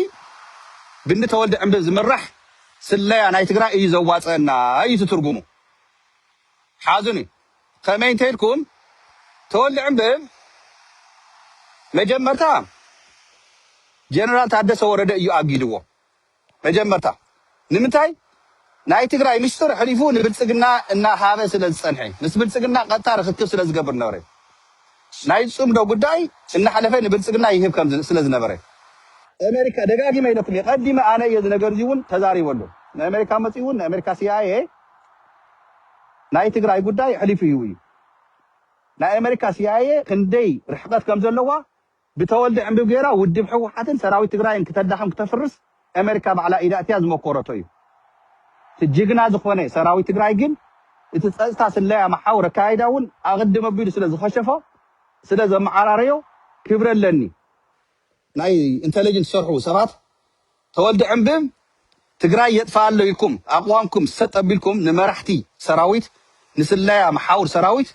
ብኒ ተወልደ ዕንብብ ዝምራሕ ስለያ ናይ ትግራይ እዩ ዘዋፀና እዩ ትርጉሙ ሓዙኒ ከመይ እንተይልኩም ተወልደ ዕንብብ መጀመርታ ጀነራል ታደሰ ወረደ እዩ ኣጊድዎ መጀመርታ ንምንታይ ናይ ትግራይ ምስጢር ሕሊፉ ንብልጽግና እናሃበ ስለ ዝጸንሐ ምስ ብልጽግና ቀጥታ ርክክብ ስለ ዝገብር ነበረ ናይ ጽምዶ ጉዳይ እናሓለፈ ንብልጽግና ይህብ ከም ስለ ዝነበረ ኣሜሪካ ደጋጊመ ኢለኩም የቀዲመ ኣነ የዚ ነገር እዚ እውን ተዛሪበሉ ናይ ኣሜሪካ መጽኡ ናይ ኣሜሪካ CIA ናይ ትግራይ ጉዳይ ሕሊፉ እዩ ናይ ኣሜሪካ CIA ክንደይ ርሕቀት ከም ዘለዋ ብተወልደ ዕንብብ ገይራ ውድብ ሕወሓትን ሰራዊት ትግራይን ክተዳኸም ክተፍርስ ኣሜሪካ ባዕላ ኢዳእትያ ዝመኮረቶ እዩ ትጅግና ዝኾነ ሰራዊት ትግራይ ግን እቲ ጸጥታ ስለያ መሓውር ኣካይዳ እውን ኣቕድም ኣቢሉ ስለ ዝኸሸፎ ስለ ዘመዓራረዮ ክብረለኒ ናይ ኢንተለጀንስ ሰርሑ ሰባት ተወልደ ዕንብብ ትግራይ የጥፋሎ ኢልኩም ኣቋምኩም ሰጥ ኣቢልኩም ንመራሕቲ ሰራዊት ንስለያ መሓውር ሰራዊት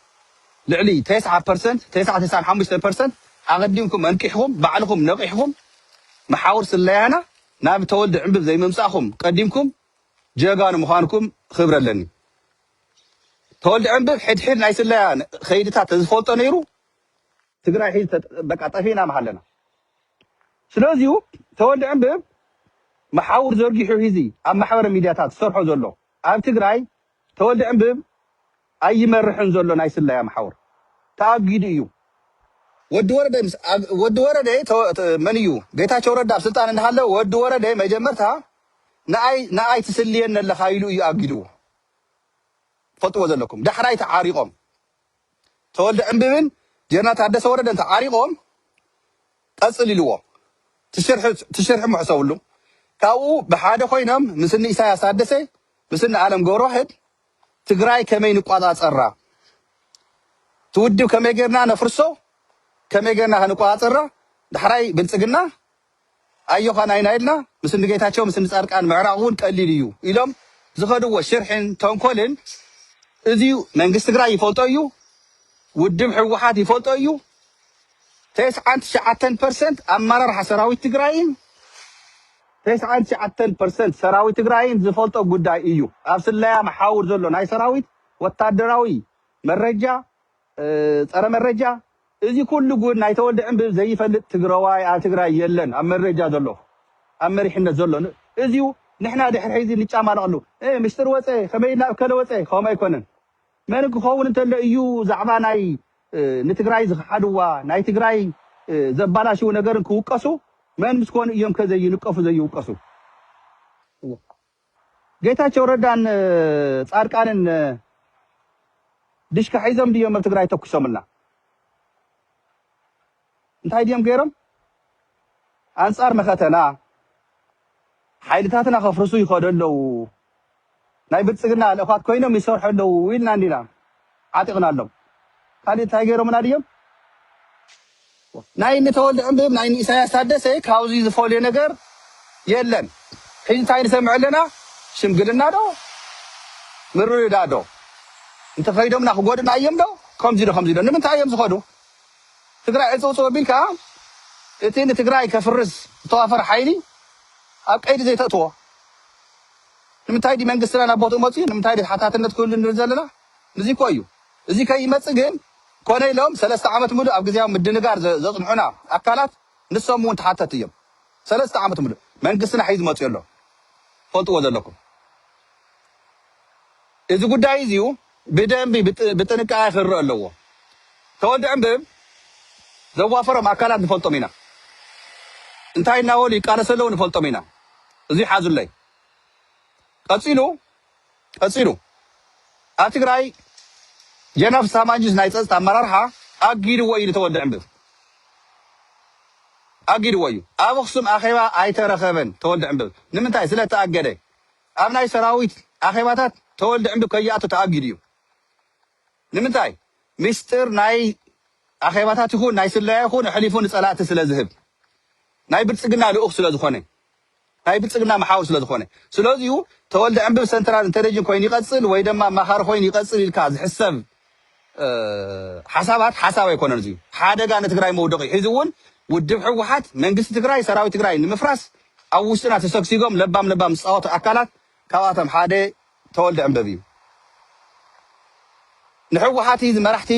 ልዕሊ 9% 95% ኣቐዲምኩም አንቂሕኩም ባዕልኩም ነቂሕኩም መሓውር ስለያና ናብ ተወልደ ዕንብብ ዘይምምጻእኩም ቀዲምኩም ጀጋኑ ምዃንኩም ክብረለኒ ተወልደ ዕንብብ ሕድሕድ ናይ ስለያ ኸይድታት ዝፈልጦ ነይሩ ትግራይ ሒዝ በቃ ጠፊና መሃለና ስለዚሁ ተወልደ ዕንብብ መሓውር ዘርጊሑ ሒዚ ኣብ ማሕበረ ሚድያታት ዝሰርሖ ዘሎ ኣብ ትግራይ ተወልደ ዕንብብ ኣይመርሕን ዘሎ ናይ ስለያ መሓውር ተኣጊዱ እዩ ወዲ ወረደ መን እዩ ጌታቸው ረዳ ኣብ ስልጣን እንዳሃለወ ወዲ ወረደ መጀመርታ ንኣይ ትስልየን ኣለኻ ኢሉ እዩ ኣጊድዎ ፈልጥዎ ዘለኩም ዳሕራይ ተዓሪቆም ተወልደ ዕንብብን ጀነራል ታደሰ ወረደን ተዓሪቆም ቀጽል ኢልዎ ትሽርሒ ምሕሰብሉ ካብኡ ብሓደ ኮይኖም ምስኒ ኢሳያስ ታደሰ ምስኒ ዓለም ገብረዋሕድ ትግራይ ከመይ ንቋጻጸራ ትውድብ ከመይ ጌርና ነፍርሶ ከመይ ጌርና ክንቋጻጸራ ዳሕራይ ብልጽግና ኣዮኻና ኢና ኢልና ምስኒ ጌታቸው ምስኒ ጻድቃን ምዕራቕ እውን ቀሊል እዩ ኢሎም ዝኸድዎ ሽርሕን ተንኮልን እዚዩ መንግስቲ ትግራይ ይፈልጦ እዩ ውድብ ሕወሓት ይፈልጦ እዩ 99% ኣመራርሓ ሰራዊት ትግራይን 99% ሰራዊት ትግራይን ዝፈልጦ ጉዳይ እዩ ኣብ ስለያ መሓውር ዘሎ ናይ ሰራዊት ወታደራዊ መረጃ ፀረ መረጃ እዚ ኩሉ ጉድ ናይ ተወልደ ዕንብብ ዘይፈልጥ ትግራዋይ ኣብ ትግራይ የለን ኣብ መረጃ ዘሎ ኣብ መሪሕነት ዘሎ እዚዩ ንሕና ድሕሪ ሒዚ ንጫማለቕሉ ምሽጥር ወፀ ከመይና ከለ ወፀ ከመይ ኣይኮነን መን ክኸውን እንተሎ እዩ ዛዕባ ናይ ንትግራይ ዝሓድዋ ናይ ትግራይ ዘባላሽው ነገርን ክውቀሱ መን ምስኮኑ እዮም ከዘይንቀፉ ዘይውቀሱ ጌታቸው ረዳን ጻድቃንን ድሽካ ሒዞም ድዮም ኣብ ትግራይ ተኩሶምልና እንታይ ድዮም ገይሮም አንጻር መኸተና ሓይልታትና ከፍርሱ ይኸደለው ናይ ብልጽግና ለእኳት ኮይኖም ይሰርሑለው ኢልና እንዲና ዓጢቕና ኣሎም ካልእ እንታይ ገይሮምና ድዮም ናይ ንተወልደ ዕንብብ ናይ ኢሳያስ ታደሰ ካብዚ ዝፈልዮ ነገር የለን ሕጂ እንታይ ንሰምዕ ኣለና ሽምግልና ዶ ምርድዳ ዶ እንተ ከይዶምና ክጎድና እዮም ዶ ከምዚ ዶ ንምንታይ እዮም ዝኸዱ ትግራይ ዕፅውፅው ኣቢልካ እቲ ንትግራይ ከፍርስ ዝተዋፈረ ሓይሊ ኣብ ቀይዲ ዘይተእትዎ ንምንታይ ዲ መንግስትና ናብ ቦትኡ መፅኡ ንምንታይ ዲ ሓታትነት ክህሉ ንብል ዘለና እዚ እኮ እዩ እዚ ከይመፅእ ግን ኮነ ኢሎም 3 ዓመት ሙሉእ ኣብ ግዜያዊ ምድንጋር ዘፅንሑና ኣካላት ንሶም እውን ተሓተት እዮም 3 ዓመት ሙሉእ መንግስትና ሒዙ መፅኡ ኣሎ ፈልጥዎ ዘለኩም እዚ ጉዳይ እዚዩ ብደንቢ ብጥንቃቄ ክርአ ኣለዎ ተወልደ ዕንብብ ዘዋፈሮም ኣካላት ንፈልጦም ኢና እንታይ እናበሉ ይቃለሰለው ንፈልጦም ኢና እዚ ሓዙለይ ቀፂሉ ኣብ ትግራይ ጀነራል ሳማንጅስ ናይ ፀጥታ ኣመራርሓ ኣጊድዎ እዩ ተወልደ ዕንብብ ኣጊድዎ እዩ ኣብ ኣክሱም ኣኼባ ኣይተረኸበን ተወልደ ዕንብብ ንምንታይ ስለተኣገደ ኣብ ናይ ሰራዊት ኣኼባታት ተወልደ ዕንብብ ከይኣቱ ተኣጊድ እዩ ንምንታይ ምስጢር ናይ ኣኼባታት ይኹን ናይ ስለያ ይኹን ሕሊፉ ንፀላእቲ ስለ ዝህብ ናይ ብልጽግና ልኡኽ ስለ ዝኾነ ናይ ብልጽግና መሓውር ስለ ዝኾነ ስለዚሁ ተወልደ ዕንብብ ሰንትራል ኢንተለጀንስ ኮይኑ ይቐፅል ወይ ድማ ኣማኻሪ ኮይኑ ይቐፅል ኢልካ ዝሕሰብ ሓሳባት ሓሳብ ኣይኮነን እዚዩ ሓደጋ ንትግራይ መውደቂ ሕዚ እውን ውድብ ሕወሓት መንግስቲ ትግራይ ሰራዊት ትግራይ ንምፍራስ ኣብ ውሽጥና ተሰግሲጎም ለባም ዝፃወቱ ኣካላት ካብኣቶም ሓደ ተወልደ ዕንብብ እዩ ንሕወሓት መራሕቲ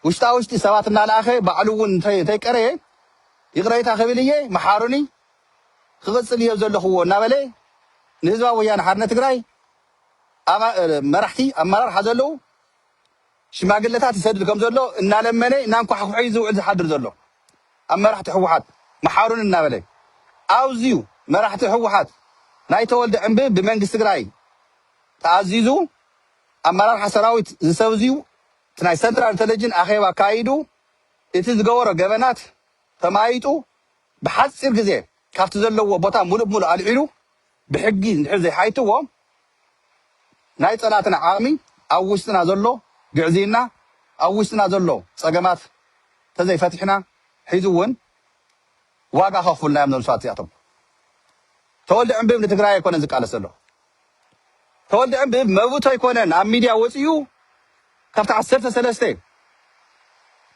ውሽጢ ሰባት እናለኣኸ ባዕሉ እውን እንተይቀረየ ይቕረይታ ክብል እየ መሓሩኒ ክቕፅል እዮ ዘለኽዎ እናበለ ንህዝባዊ ወያነ ሓርነት ትግራይ መራሕቲ ኣመራርሓ ዘለዉ ሽማግለታት ይሰድድ ከም ዘሎ እናለመነ እናንኳሕኩሒ ዝውዕል ዝሓድር ዘሎ ኣብ መራሕቲ ሕወሓት መሓሩኒ እናበለ ኣብዝዩ መራሕቲ ሕወሓት ናይ ተወልደ ዕንብብ ብመንግስቲ ትግራይ ተኣዚዙ ኣመራርሓ ሰራዊት ዝሰብዝዩ እቲ ናይ ሰንትራል ኢንተለጀንስ ኣኼባ ኣካይዱ እቲ ዝገበሮ ገበናት ተማይጡ ብሓፂር ግዜ ካብቲ ዘለዎ ቦታ ሙሉእ ኣልዒሉ ብሕጊ እንድሕር ዘይሓይትዎ ናይ ፀላእትና ዓቕሚ ኣብ ውሽጥና ዘሎ ግዕዚና ኣብ ውሽጥና ዘሎ ፀገማት ተዘይፈቲሕና ሒዙ እውን ዋጋ ከኽፍልና እዮም ነብሷት እዚኣቶም ተወልደ ዕንብብ ንትግራይ ኣይኮነን ዝቃለስ ዘሎ ተወልደ ዕንብብ መብቱ ኣይኮነን ኣብ ሚድያ ወፅዩ ካብቲ 13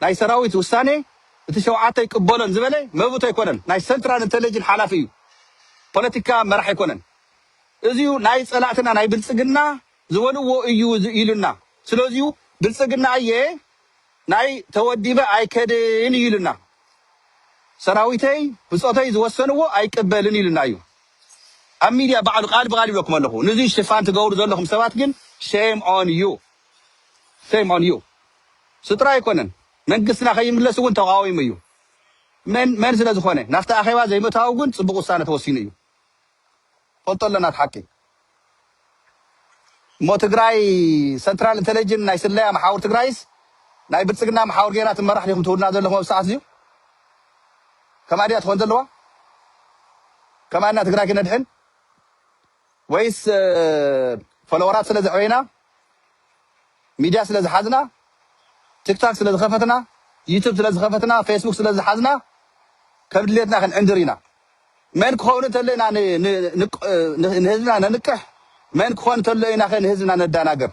ናይ ሰራዊት ውሳኔ እቲ 7 ይቅበሎን ዝበለ መብቱ ኣይኮነን ናይ ሰንትራል ኢንተለጀንስ ሓላፊ እዩ ፖለቲካ መራሕ ኣይኮነን እዚዩ ናይ ፀላእትና ናይ ብልጽግና ዝበልዎ እዩ ኢሉና ስለዚሁ ብልጽግና እየ ናይ ተወዲበ ኣይከድን ኢሉና ሰራዊተይ ብፆተይ ዝወሰንዎ ኣይቅበልን ኢሉና እዩ ኣብ ሚድያ ባዕሉ ቃል ብቃል ይብለኩም ኣለኹ ነዚ ሽፋን ትገብሩ ዘለኹም ሰባት ግን ሼም ኦን ዩ ስጥራ ኣይኮነን መንግስትና ከይምለስ እውን ተቃዊሙ እዩ መን ስለ ዝኾነ ናፍቲ ኣኼባ ዘይምእታው ግን ፅቡቅ ውሳነ ተወሲኑ እዩ ፈልጦ ኣለና ሓቂ እሞ ትግራይ ሰንትራል ኢንተለጀንስ ናይ ስለያ መሓውር ትግራይስ ናይ ብልጽግና መሓውር ጌራ ትመራሕ ዲኹም ትውልና ዘለኹም ኣብ ሰዓት እዚዩ ከማ ድያ ትኾን ዘለዋ ከማና ትግራይ ክነድሕን ወይስ ፎሎወራት ስለ ዘዕበይና ሚድያ ስለ ዝሓዝና ቲክቶክ ስለ ዝኸፈትና ዩቱብ ስለ ዝኸፈትና ፌስቡክ ስለ ዝሓዝና ከም ድሌትና ክንዕንድር ኢና መን ክኸውን እንተሎ ኢና ንህዝብና ነንቅሕ መን ክኾን እንተሎ ኢና ንህዝብና ነዳናገር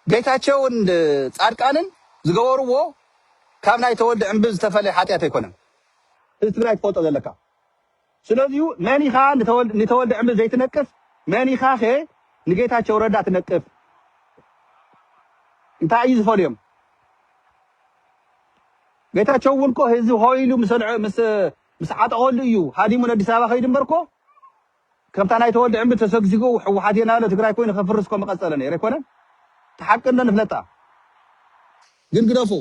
ጌታቸውን ጻድቃንን ዝገበርዎ ካብ ናይ ተወልደ ዕንብብ ዝተፈለየ ሓጢኣት ኣይኮነን ትግራይ ትፈልጦ ዘለካ ስለዚሁ መኒኻ ንተወልደ ዕምብ ዘይትነቅፍ መኒኻ ኸ ንጌታቸው ረዳ ትነቅፍ እንታይ እዩ ዝፈልዮም ጌታቸው እውን እኮ ህዝብ ሆይሉ ምስ ዓጠቐሉ እዩ ሃዲሙ ኣዲስ ኣበባ ከይድ እምበርኮ ከምታ ናይ ተወልደ ዕምብ ተሰግሲጉ ሕወሓት የናለ ትግራይ ኮይኑ ከፍርስ ኮ መቐፀለ ነይሩ ኣይኮነን ተሓቅነ ንፍለጣ ግን ግደፉ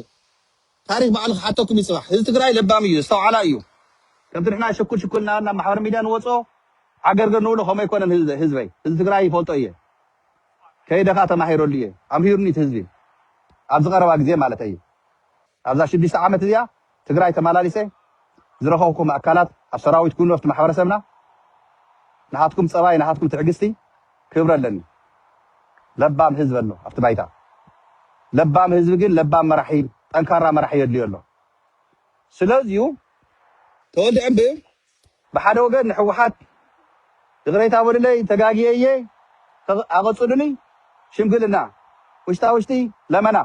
ታሪክ በዓል ክሓተኩም ይፅባሕ ህዝቢ ትግራይ ለባም እዩ ዝተውዓላ እዩ ከምቲ ንሕና ሽኩልና ናብ ማሕበረ ሚድያ ንወፆ ዓገርገር ንብሎ ከመይ ይኮነን ህዝበይ ህዝቢ ትግራይ ይፈልጦ እየ ከይደኻ ተማሂረሉ እየ ኣምሂሩኒ እቲ ህዝቢ ኣብ ዝቐረባ ግዜ ማለት እዩ ኣብዛ 6 ዓመት እዚኣ ትግራይ ተመላሊሰ ዝረኸብኩም ኣካላት ኣብ ሰራዊት ኩኑ ኣብቲ ማሕበረሰብና ንሃትኩም ፀባይ ንሃትኩም ትዕግስቲ ክብረ ኣለኒ ለባም ህዝቢ ኣሎ ኣብቲ ባይታ ለባም ህዝቢ ግን ለባም መራሒ ጠንካራ መራሒ የድልዮ ኣሎ ስለዚሁ ተወልደ ዕምብ ብሓደ ወገን ንሕወሓት ድግሬታ ወልለይ ተጋጊየ ኣቐፅሉኒ ሽምግልና ውሽጣ ውሽጢ ለመና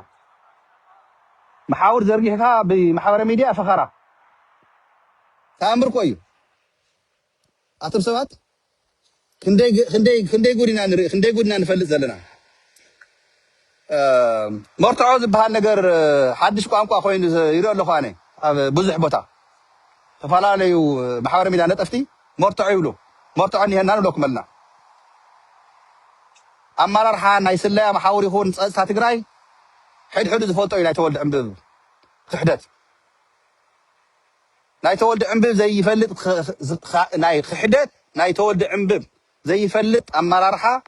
محاور زرقيها بمحاور ميديا فخرة تأمر كوي أتم سوات خندي قولنا نفلت زلنا مرتعوز بهالنجر حدش كو أمكو أخوين يروح لخواني بزح بوتا فلا لي محاور ميديا نتفتي مرتعيولو مرتعني هنانو لو كملنا أما رحان نايسلا محاور يخون ساتقراي حد زفوتو إلى تولد عمبب خحدت ناي تولد عمبب زي يفلت ناي خحدت ناي تولد عمبب زي يفلت أما رحا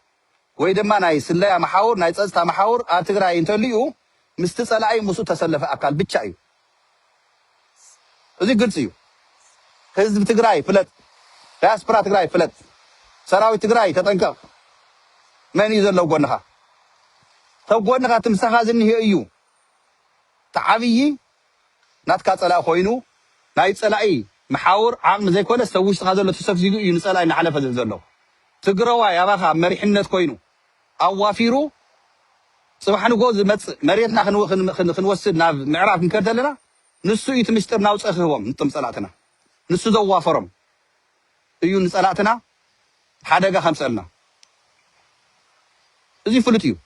ويدما ناي سلا محاور ناي تستا محاور أتقراي انتليو مستسلعي مسو تسلف أكل بتشاي زي قلتيو حزب تقراي فلت دياسبرا تقراي فلت سراوي تقراي تتنكر من يزل لو قلناها تقولنا تمسخها زني هي أيو تعبي ناتكا صلاة خوينو نايت صلاة محاور عام زي كله سويش هذا اللي تسفزيجو ينصلاة إن على فزل زلوا تقروا يا بخا مريحنا خوينو أو وافيرو سبحانه جوز مريتنا خنوسد ناف معرف نكرد لنا نسو يتمشتر ناوس أخوهم نتم صلاتنا نسو ذو وافرم أيو نصلاتنا حدا خمس لنا زي فلتيو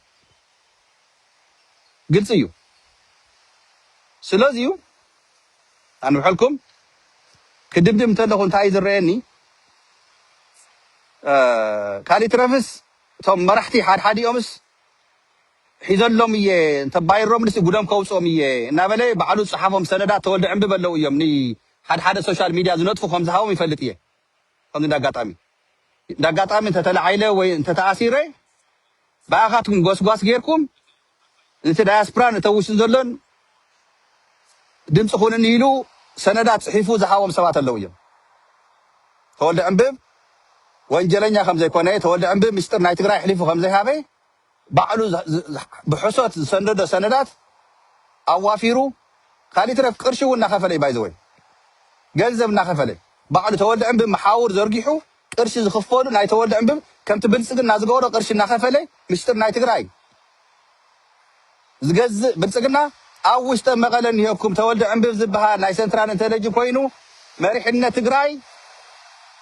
قلت ايو سلازيو انا بحالكم كدبدم تلخو انت عايز الريني كالي ترافس توم مرحتي حاد يومس حيزن لهم يه انت باير رومنس قدام كوصوم يه نابلي بعلو صحافهم سندات تولد عمد بلو يومني حاد السوشيال ميديا زنطفو خمسة هاوم يفلت يه خمس داقاتامي انت تلعيله وانت تأثيره باقاتكم قوس غيركم انت دياسبرا نتوش زلون دمص خون نيلو سندات صحيفو زحاوم سبات اللويم تولد عمبب وانجلنيا خمسة يكونه تولد عمبب مستر ناي تقراي حليفو خمسة هابي بعلو بحصوت سندات اوافيرو خالي ترف قرشو نخفلي بايزوي جلزم نخفلي بعلو تولد عمبب محاور زرقيحو قرش زخفولو ناي تولد عمبب كم تبلصقنا زغورو قرش نخفلي مستر ناي تقراي زجز بنسقنا أوش تم قالن يوكم تولد عمبب زبها ناي سنتران انتلجي كوينو مريحنا تقراي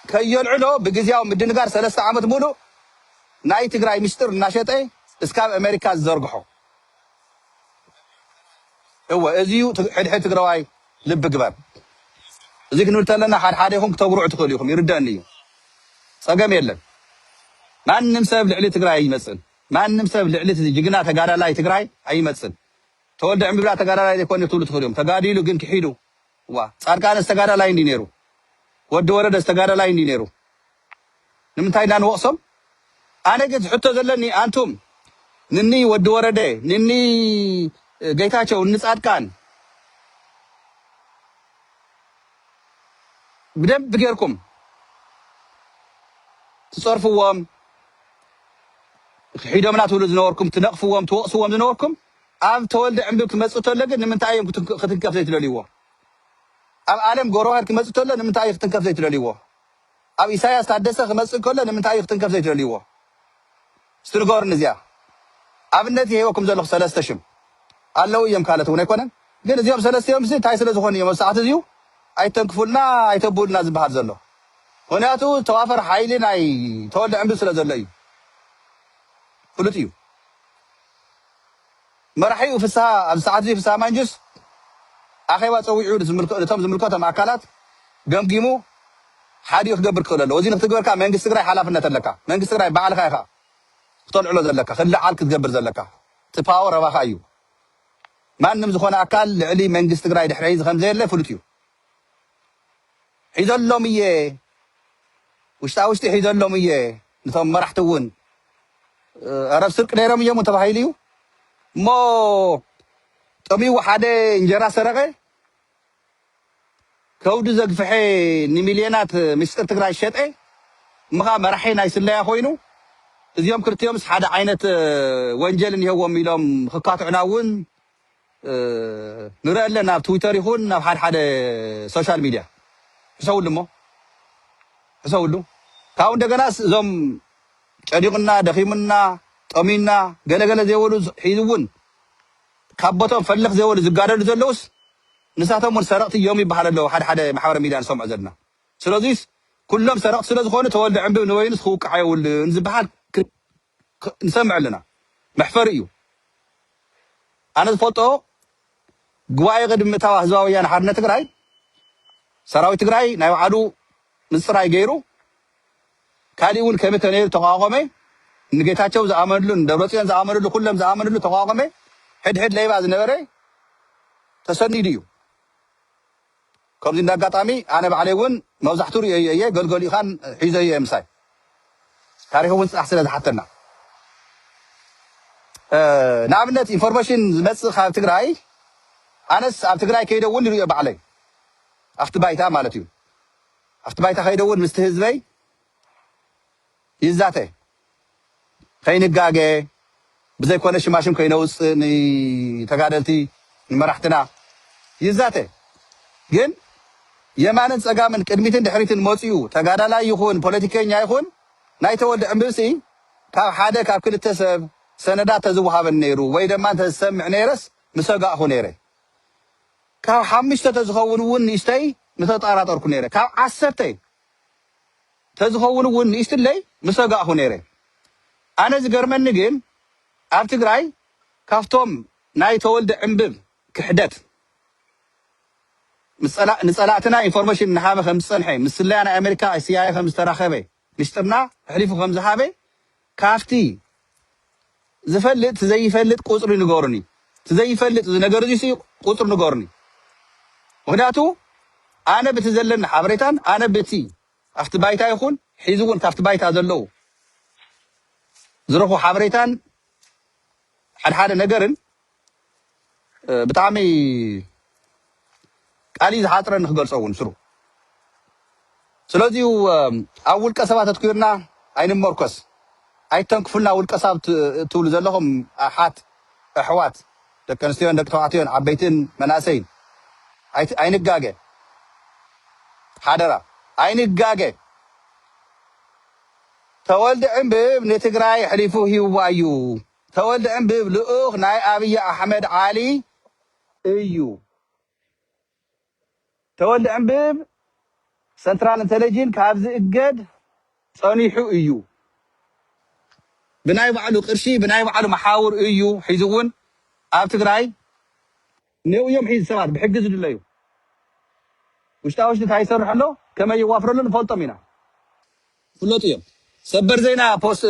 كيول علو بجزياو مدنقار 3 عامات مولو ناي تقراي مشتر ناشطي اسكاب امريكا زرقحو هو ازيو حد تقراي لب قباب ازيك نقول لنا حد يكون تقرعوا تخليكم يرداني صقم يلن ما نمسب لعلي تقراي يمثل ما نمسب لعلي جقنا تقارا لاي تقراي اي مثل تولد عمبب لا تقارا لاي يكون يطول تخليهم تقاديلو جن كحيلو وا صاركان استقارا لاي اندينيرو ود ورد استقارا لاي اندينيرو نمتاي دان وقسم انا قلت حتى زلني انتم نني ود ورده نني جيتاچو نصادقان بدم بغيركم تصرفوهم حيدمنا تولد زنوركم تنقفوهم توقسوهم زنوركم ام تولد عمبب كمصو تلق نمنتايم ختنكف زيت لليو ام عالم غوروهر كمصو تلق نمنتاي ختنكف زيت لليو ام إساياس تادسه كمصو كله نمنتاي ختنكف زيت لليو سترغور نزيا ابنتي هيوكم زلخ 3 شم الله يم كالته هنا يكونن ግን እዚኦም 3 ዮም ታይ ስለ ዝኾነ እዮም ሰዓት እዚሁ ኣይተንክፉልና ኣይተቡልና ዝበሃል ዘሎ ምክንያቱ ተዋፈር ሓይሊ ናይ ተወልደ ዕንብብ ስለ ዘሎ እዩ ፍሉጥ እዩ መራሒኡ ፍስሓ ኣብ ሰዓት እዚ ፍስሓ ማንጁስ ኣኼባ ፀዊዑ ነቶም ዝምልከቶም ኣካላት ገምጊሙ ሓዲኡ ክገብር ክኽእል ኣለዎ እዚ ንክትግበርካ መንግስቲ ትግራይ ሓላፍነት ኣለካ መንግስቲ ትግራይ ባዕልካ ኢኻ ክትልዕሎ ዘለካ ክልዓል ክትገብር ዘለካ እቲ ፓወር ኣባኻ እዩ ማንም ዝኾነ ኣካል ልዕሊ መንግስቲ ትግራይ ድሕሪ ሒዚ ከምዘየለ ፍሉጥ እዩ ሒዘሎም እየ ውሽጣ ሒዘሎም እየ ነቶም መራሕቲ እውን ረብ ስርቂ ነይሮም እዮም ተባሂሉ እዩ እሞ ጠሚው ሓደ እንጀራ ሰረቀ ከውዲ ዘግፍሐ ንሚልዮናት ምስጢር ትግራይ ሸጠ ምኻ መራሒ ናይ ስለያ ኮይኑ እዚኦም ክልቲኦምስ ሓደ ዓይነት ወንጀል እኒሄዎም ኢሎም ክካትዑና እውን ንርኢ ኣለና ኣብ ትዊተር ይኹን ናብ ሓደ ሶሻል ሚድያ ሕሰውሉ እሞ ሕሰውሉ ካብኡ እንደገናስ እዞም ጨዲቁና ደኺሙና ጠሚና ገለገለ ዘይበሉ ሒዙ እውን ካብ ቦቶም ፈልኽ ዘይበሉ ዝጋደሉ ዘለውስ ንሳቶም እውን ሰረቕቲ እዮም ይበሃል ኣለዉ ሓደ ማሕበረ ሚድያ ንሰምዖ ዘለና ስለዚ ኩሎም ሰረቕቲ ስለ ዝኾኑ ተወልደ ዕንብብ ንበይኑስ ክውቃዕ የብሉን ዝበሃል ንሰምዕ ኣለና መሕፈሪ እዩ ኣነ ዝፈልጦ ጉባኤ ቅድሚ ምእታዋ ህዝባዊ ወያነ ሓርነት ትግራይ ሰራዊት ትግራይ ናይ ባዕሉ ምፅራይ ገይሩ ካሊእ እውን ከመይ ተነይሩ ተቋቋመ ንጌታቸው ዝኣመንሉ ደብረፅዮን ዝኣመንሉ ኩሎም ዝኣመንሉ ተቋቋመ ሕድሕድ ለይባ ዝነበረ ተሰኒዱ እዩ ከምዚ እንዳጋጣሚ ኣነ ባዕለይ እውን መብዛሕትኡ ርዮ እየ ገልገሊኡ ኻን ሒዞ እየ ምሳይ ታሪክ እውን ፅራሕ ስለ ዝሓተና ንኣብነት ኢንፎርሜሽን ዝመፅእ ካብ ትግራይ ኣነስ ኣብ ትግራይ ከይደ እውን ንሪኦ ባዕለይ ኣብቲ ባይታ ማለት እዩ ኣብቲ ባይታ ከይደ እውን ምስቲ ህዝበይ ይዛተ ከይንጋገ ብዘይኮነ ሽማሽም ከይነውፅእ ንተጋደልቲ ንመራሕትና ይዛተ ግን የማንን ፀጋምን ቅድሚትን ድሕሪትን መፅኡ ተጋዳላይ ይኹን ፖለቲከኛ ይኹን ናይ ተወልደ ዕንብብሲ ካብ ክልተ ሰብ ሰነዳት ተዝወሃበን ነይሩ ወይ ድማ ተሰምዕ ነይረስ ምሰጋእኹ ነይረ ካብ 5 ተዝኸውን እውን ንእሽተይ ምተጠራጠርኩ ነይረ ካብ 10 ተዝኸውን እውን ንእሽትለይ ምሰጋእኹ ነይረ ኣነ ዝገርመኒ ግን ኣብ ትግራይ ካብቶም ናይ ተወልደ ዕንብብ ክሕደት ንፀላእትና ኢንፎርሜሽን ንሃበ ከም ዝፀንሐ ምስ ስለያ ናይ ኣሜሪካ ሲኣይ ከም ዝተራኸበ ምስጢርና ሕሊፉ ከም ዝሃበ ካፍቲ ዝፈልጥ ዘይፈልጥ ቁፅሪ ንገሩኒ ዘይፈልጥ ነገር እዚ ቁፅሪ ንገሩኒ ምክንያቱ ኣነ በቲ ዘለኒ ሓበሬታን ኣነ በቲ ኣብቲ ባይታ ይኹን ሒዙ እውን ካብቲ ባይታ ዘለው ዝረኽቡ ሓበሬታን ሓደ ነገርን ብጣዕሚ ቃልይ ዝሓፅረኒ ክገልፆ እውን ስሩ ስለዚ ኣብ ውልቀ ሰባት ኣትኩርና ኣይንመርኮስ ኣይተንክፉልና ውልቀ ሰባት ትብሉ ዘለኹም ኣሕዋት ደቂ ኣንስትዮን ደቂ ተባዕትዮን ዓበይትን መናእሰይን ኣይንጋገ ሓደራ ኣይንጋገ ተወልደ ዕንብብ ንትግራይ ሕሊፉ ሂብዋ እዩ ተወልደ ዕንብብ ልኡኽ ናይ ኣብይ ኣሕመድ ዓሊ እዩ ተወልደ ዕንብብ ሰንትራል ኢንተለጀንስ ካብ ዝእገድ ፀኒሑ እዩ ብናይ ባዕሉ ቅርሺ ብናይ ባዕሉ መሓውር እዩ ሒዙ እውን ኣብ ትግራይ ንእዮም ሒዝ ሰባት ብሕጊ ዝድለዩ ውሽጣዊ እንታይ ይሰርሕ ኣሎ ከመይ ይዋፍረሉ ንፈልጦም ኢና ፍለጡ እዮም ሰበር ዜና ፖስት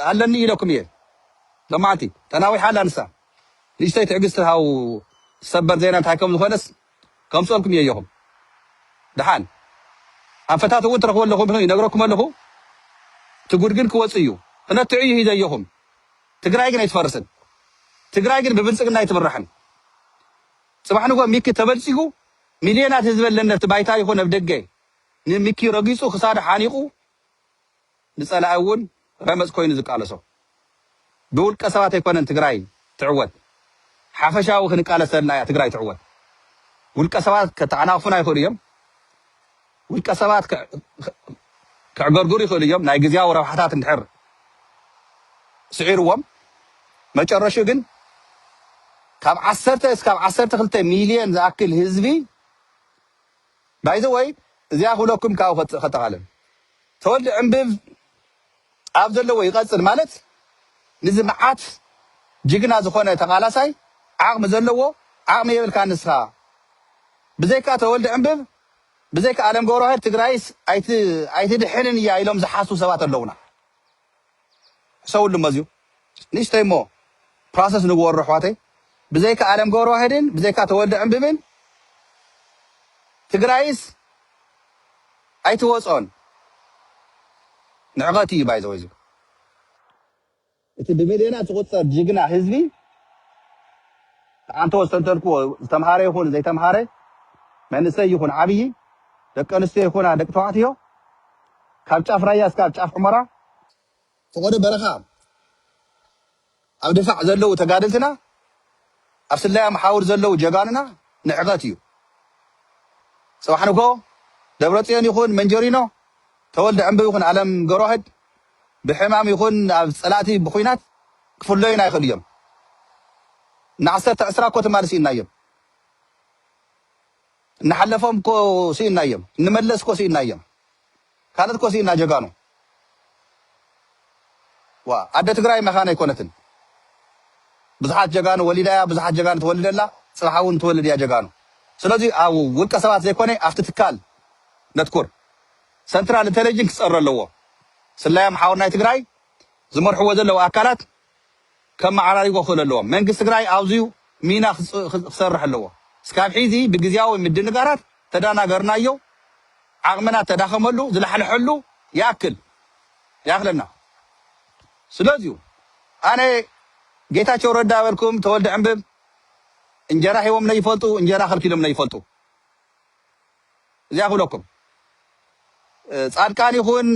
ኣለኒ ኢለኩም እየ ሎማዓንቲ ተናዊሓ ኣላ ንሳ ንእሽተይ ትዕግስቲ ሃው ሰበር ዜና እንታይ ከም ዝኾነስ ከምፅልኩም እየ ኢኹም ድሓን ኣንፈታት እውን ትረኽቡ ኣለኹም ይነግረኩም ኣለኹ ትጉድ ግን ክወፅእ እዩ ክነትዑ ሂዘ ኢኹም ትግራይ ግን ኣይትፈርስን ትግራይ ግን ብብልፅግና ኣይትምራሕን ፅባሕ ንጎ ሚኪ ተበልፂጉ ሚልዮናት ህዝቢ ኣለነት ባይታ ይኹን ኣብ ደገ ንሚኪ ረጊፁ ክሳዱ ሓኒቑ ንፀላእ እውን ረመፅ ኮይኑ ዝቃለሶ ብውልቀ ሰባት ኣይኮነን ትግራይ ትዕወት ሓፈሻዊ ክንቃለሰልና እያ ትግራይ ትዕወት ውልቀ ሰባት ከተዓናቕፉና ይኽእሉ እዮም ውልቀ ሰባት ክዕገርግሩ ይኽእሉ እዮም ናይ ግዝያዊ ረብሓታት እንድሕር ስዒርዎም መጨረሹ ግን ካብ 10 እስካብ 12 ሚልዮን ዝኣክል ህዝቢ باي ذا واي እዚኣ ሁለኩም ካው ከተኻለን ተወልድ ዕንብብ ኣብ ዘለዎ ይቀጽል ማለት ንዝመዓት ጅግና ዝኾነ ተቃላሳይ ዓቕሚ ዘለዎ ዓቕሚ የብልካ ንስኻ ብዘይካ ተወልድ ዕንብብ ብዘይካ ዓለም ገብረዋህድ ትግራይስ ኣይትድሕንን እያ ኢሎም ዝሓስቡ ሰባት ኣለውና ሰውሉ መዝዩ ንሽተይ ሞ ፕሮሰስ ንግበሩ ኣሕዋተይ ብዘይካ ዓለም ገብረዋህድን ብዘይካ ተወልድ ዕንብብን ትግራይስ ኣይትወጾን ንዕቐት እዩ ባይዘው እዚ እቲ ብሚልዮናት ዝቁፀር ጅግና ህዝቢ አንተ ወስተንተልኩ ዝተምሃረ ይኹን ዘይተምሃረ መንእሰይ ይኹን ዓብይ ደቂ ኣንስትዮ ይኹና ደቂ ተባዕትዮ ካብ ጫፍ ራያ እስካብ ጫፍ ሑመራ ፍቆደ በረኻ ኣብ ድፋዕ ዘለው ተጋድልትና ኣብ ስላያ መሓውር ዘለው ጀጋንና ንዕቐት እዩ ጽባሕንኮ ደብረጽዮን ይኹን መንጀሪኖ ተወልደ ዕንብብ ይኹን ዓለም ገብረዋህድ ብሕማም ይኹን ኣብ ጸላእቲ ብኹይናት ክፍለዩና ይኽእሉ እዮም ንዓሰርተ ዕስራ እኮ ትማል ሲኢና እዮም ንሓለፎም እኮ ሲኢና እዮም ንመለስ እኮ ሲኢና እዮም ካልኦት እኮ ሲኢና ጀጋኑ ኣደ ትግራይ መኻነ ኣይኮነትን ብዙሓት ጀጋኑ ወሊዳያ ብዙሓት ጀጋኑ ትወልደላ ጽባሕ እውን ትወልድ እያ ጀጋኑ ስለዚ ኣብ ውልቀ ሰባት ዘይኮነ ኣብቲ ትካል ነትኩር ሰንትራል ኢንተለጀንስ ክጸር ኣለዎ ስላያ መሓወር ናይ ትግራይ ዝመርሕዎ ዘለዉ ኣካላት ከም ማዕራሪጎ ክኽእል ኣለዎም መንግስቲ ትግራይ ኣብዝዩ ሚና ክሰርሕ ኣለዎ እስካብ ሕዚ ብግዝያዊ ምድንጋራት ተዳናገርናዮ ዓቕምና ተዳኸመሉ ዝለሓልሐሉ ያክለና ስለዚዩ ኣነ ጌታቸው ረዳ በልኩም ተወልደ ዕንብብ እንጀራ ሂቦም ነው ይፈልጡ እንጀራ ከልኪሎም ነው ይፈልጡ እዚያ ክብለኩም ጻድቃን ይኹን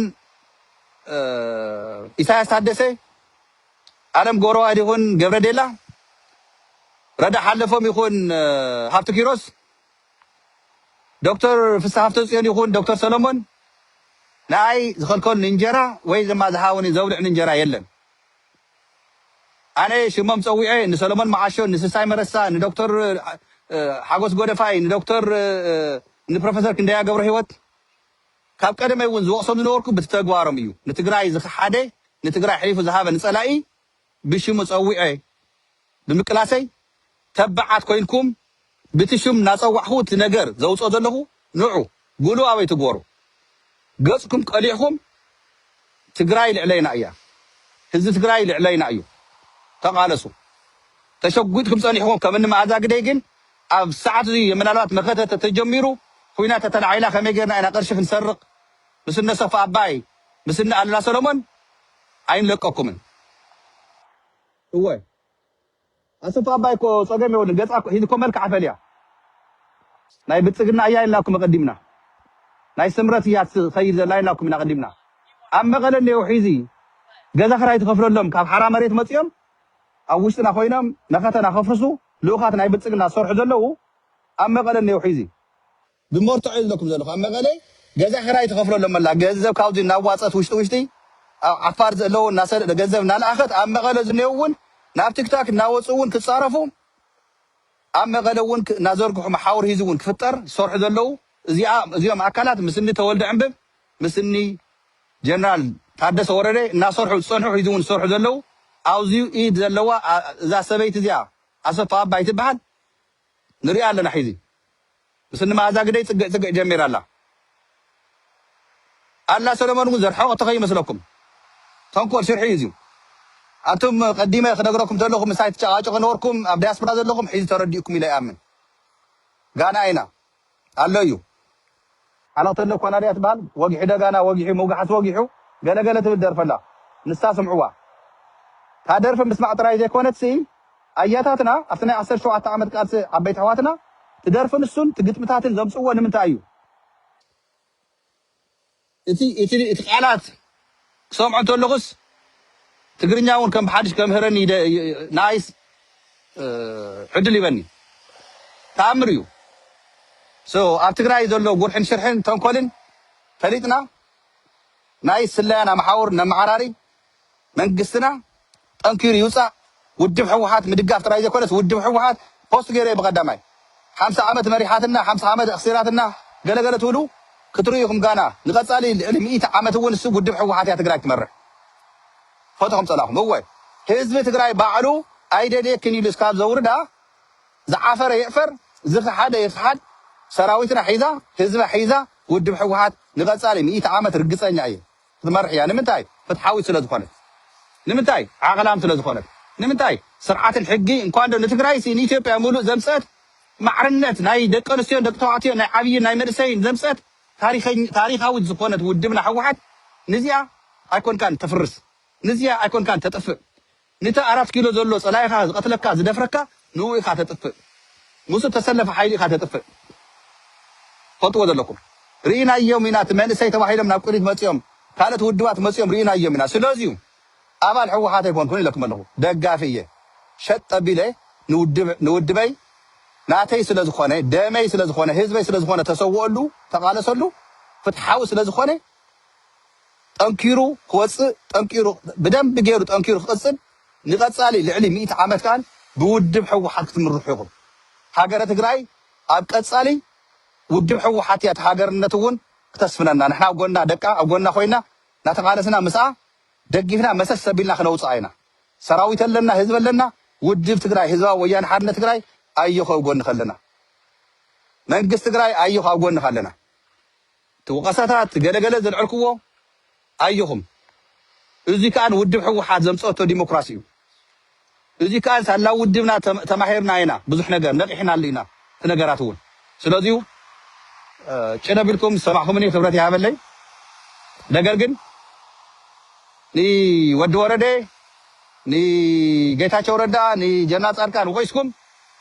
ኢሳያስ ታደሰ ዓለም ገብረዋህድ ይኹን ገብረዴላ ረዳ ሓለፎም ይኹን ሃብቲ ኪሮስ ዶክተር ፍስሓ ሃብተጽዮን ይኹን ዶክተር ሰሎሞን ናይ ዝኸልከሉ እንጀራ ወይ ድማ ዝሃውን ዘብልዕ እንጀራ የለን ኣነ ሽሞም ፀዊዐ ንሰሎሞን ማዓሾ ንስሳይ መረሳ ንዶክተር ሓጎስ ጎደፋይ ንዶክተር ንፕሮፌሰር ክንደያ ገብረ ህይወት ካብ ቀደመ እውን ዝወቕሶም ዝነበርኩ ብትተግባሮም እዩ ንትግራይ ዝሓደ ንትግራይ ሕሊፉ ዝሃበ ንጸላኢ ብሽሙ ፀዊዐ ብምቅላሰይ ተባዓት ኮይንኩም ብትሽም ናፀዋዕኹ እቲ ነገር ዘውፅኦ ዘለኹ ንዑ ጉሉ ኣበይ ትግበሩ ገጽኩም ቀሊዕኹም ትግራይ ልዕለይና እያ ህዝቢ ትግራይ ልዕለይና እዩ ተቃለሱ ተሸጉጥኩም ጸኒሕኩም ከምኒ መዓዛ ግደይ ግን ኣብ ሰዓት እዚ ምናልባት መኸተተ ተጀሚሩ ኩናት ተተላዒላ ከመይ ጌርና ኢና ቅርሺ ክንሰርቕ ምስነ ሰፋ ኣባይ ምስነ ኣሉላ ሰሎሞን ኣይንለቀኩምን እወይ ኣሰፋ ኣባይ እኮ ፀገም የብሉን ገጻ ሂዝኮ መልክዕ ዓፈልያ ናይ ብልፅግና እያ ኢልናኩም ቀዲምና ናይ ስምረት እያ ትኸይድ ዘላ ኢልናኩም ኢና ቀዲምና ኣብ መቐለ እኒአው ሒዚ ገዛ ክራይ ትኸፍለሎም ካብ ሓራ መሬት መፂኦም ኣብ ውሽጥና ኮይኖም መኸተና ከፍርሱ ልኡኻት ናይ ብልፅግና ዝሰርሑ ዘለዉ ኣብ መቐለ እኒአው ሒዚ ብመርትዖ ኢልኩም ዘለኹ ኣብ መቐለ ገዛ ክራይ ትኸፍለሎም ኣላ ገንዘብ ካብዚ እናዋፀት ውሽጢ ዓፋር ዘለዉ ገንዘብ እናለኣኸት ኣብ መቐለ ዝኔው እውን ናብ ቲክታክ እናወፁ እውን ክፃረፉ ኣብ መቐለ እውን እናዘርግሑ መሓውር ሂዙ እውን ክፍጠር ዝሰርሑ ዘለዉ እዚኦም ኣካላት ምስኒ ተወልደ ዕንብብ ምስኒ ጀነራል ታደሰ ወረደ እናሰርሑ ዝፀንሑ ሂዙ እውን ዝሰርሑ ዘለዉ ኣብዚዩ ኢድ ዘለዋ እዛ ሰበይቲ እዚኣ ኣሰፋ ኣባይ ትበሃል ንሪኣ ኣለና ሒዚ ምስኒ መዓዛ ግደይ ፅግዕ ጀሚራ ኣላ ኣላ ሰሎሞን እውን ዘርሐቆ ተኸይመስለኩም ተንኮል ስርሒ እዩ እዚዩ ኣንቱም ቀዲመ ክነግረኩም ዘለኹ ምሳይ ትጨቃጨቁ ነበርኩም ኣብ ዲያስፖራ ዘለኹም ሒዚ ተረዲእኩም ኢለ ይኣምን ጋና ኢና ኣሎ እዩ ሓለቕተለ ኮና ድያ ትበሃል ወጊሑ ደጋና ወጊሑ መውጋሓት ወጊሑ ገለገለ ትብል ደርፈላ ንሳ ስምዕዋ تا درف مسمع تراي زي كونت سي اياتاتنا افتنا 17 عمد قالس عبيت حواتنا تدرف نسون تقطمتاتن زمصو نمنتايو اتي اتقالات سمعوا تلغس تغرنياون كم حدش كم هرني نايس عدل يبني تامريو سو ابتغراي زلو غورحن شرحن تنكولن فريتنا نايس سلانا محاور نمعراري منقستنا انكير يوصا ودب حوحات مدقاف تراي زي كونس ودب حوحات بوست غيري بقداماي 50 عامه مريحاتنا 50 عامه اخسيراتنا ገለገለ ትብሉ ክትርዩኩም ጋና ንቀጻሊ ል100 ዓመት እውን እሱ ውድብ ሕወሓት ያ ትግራይ ትመርሕ ፈተኹም ጸላኹም እወይ ህዝቢ ትግራይ ባዕሉ ኣይደልየክን ኢሉ እስካብ ዘውርዳ ዝዓፈረ የዕፈር ዝኽሓደ ይኽሓድ ሰራዊትና ሒዛ ህዝባ ሒዛ ውድብ ሕወሓት ንቀጻሊ 100 ዓመት ርግጸኛ እየ ትመርሕ እያ ንምንታይ ፍትሓዊ ስለ ዝኾነት ንምንታይ ዓቕላም ስለ ዝኾነት ንምንታይ ስርዓትን ሕጊ እንኳን ዶ ንትግራይ ሲ ንኢትዮጵያ ሙሉእ ዘምፀት ማዕርነት ናይ ደቂ ኣንስትዮ ደቂ ተባዕትዮ ናይ ዓብይን ናይ መንእሰይን ዘምፀት ታሪኻዊት ዝኾነት ውድብና ሕወሓት ንዚኣ ኣይኮንካን ተፍርስ ንዚኣ ኣይኮንካን ተጥፍእ ነታ 4 ኪሎ ዘሎ ጸላይኻ ዝቐትለካ ዝደፍረካ ንኡ ኢኻ ተጥፍእ ሙሱ ተሰለፈ ሓይሊ ኢኻ ተጥፍእ ፈልጥዎ ዘለኩም ርኢናዮም ኢና እቲ መንእሰይ ተባሂሎም ናብ ቅሪት መፅኦም ካልኦት ውድባት መፅኦም ርኢናዮም ኢና ስለዚዩ ኣባል ሕወሓት ኣይኮንኩን ኢለኩም ኣለኹ ደጋፊ እየ ሸጥ ጠቢለ ንውድበይ ናተይ ስለ ዝኾነ ደመይ ስለ ዝኾነ ህዝበይ ስለ ዝኾነ ተሰውአሉ ተቃለሰሉ ፍትሓዊ ስለ ዝኾነ ጠንኪሩ ክወፅእ ጠንኪሩ ብደንብ ገይሩ ጠንኪሩ ክቅፅል ንቀጻሊ ልዕሊ 100 ዓመት ካን ብውድብ ሕወሓት ክትምርሑ ኢኹም ሃገረ ትግራይ ኣብ ቀጻሊ ውድብ ሕወሓት እያ ሃገርነት እውን ክተስፍነና ንሕና ኣብ ጎና ደቃ ኣብ ጎና ኮይና ናተቃለስና ምስኣ ደጊፍና መሰስ ሰቢልና ክነውፅኣ ኢና ሰራዊት ኣለና ህዝቢ ኣለና ውድብ ትግራይ ህዝባዊ ወያነ ሓርነት ትግራይ ኣየኹ ኣብ ጎንኻ ኣለና መንግስቲ ትግራይ ኣየኹ ኣብ ጎንኻ ኣለና ትወቀሳታት ገለገለ ዘልዕልክዎ ኣየኹም እዚ ከኣን ውድብ ሕወሓት ዘምፀቶ ዲሞክራሲ እዩ እዚ ከኣን ሳላ ውድብና ተማሂርና ኢና ብዙሕ ነገር ነቂሕና ኣለና እቲ ነገራት እውን ስለዚሁ ጭነቢልኩም ሰማዕኹምኒ ክብረት ይሃበለይ ነገር ግን ወዲ ወረደ ጌታቸው ረዳ ጀነራል ጻድቃን ወይስኩም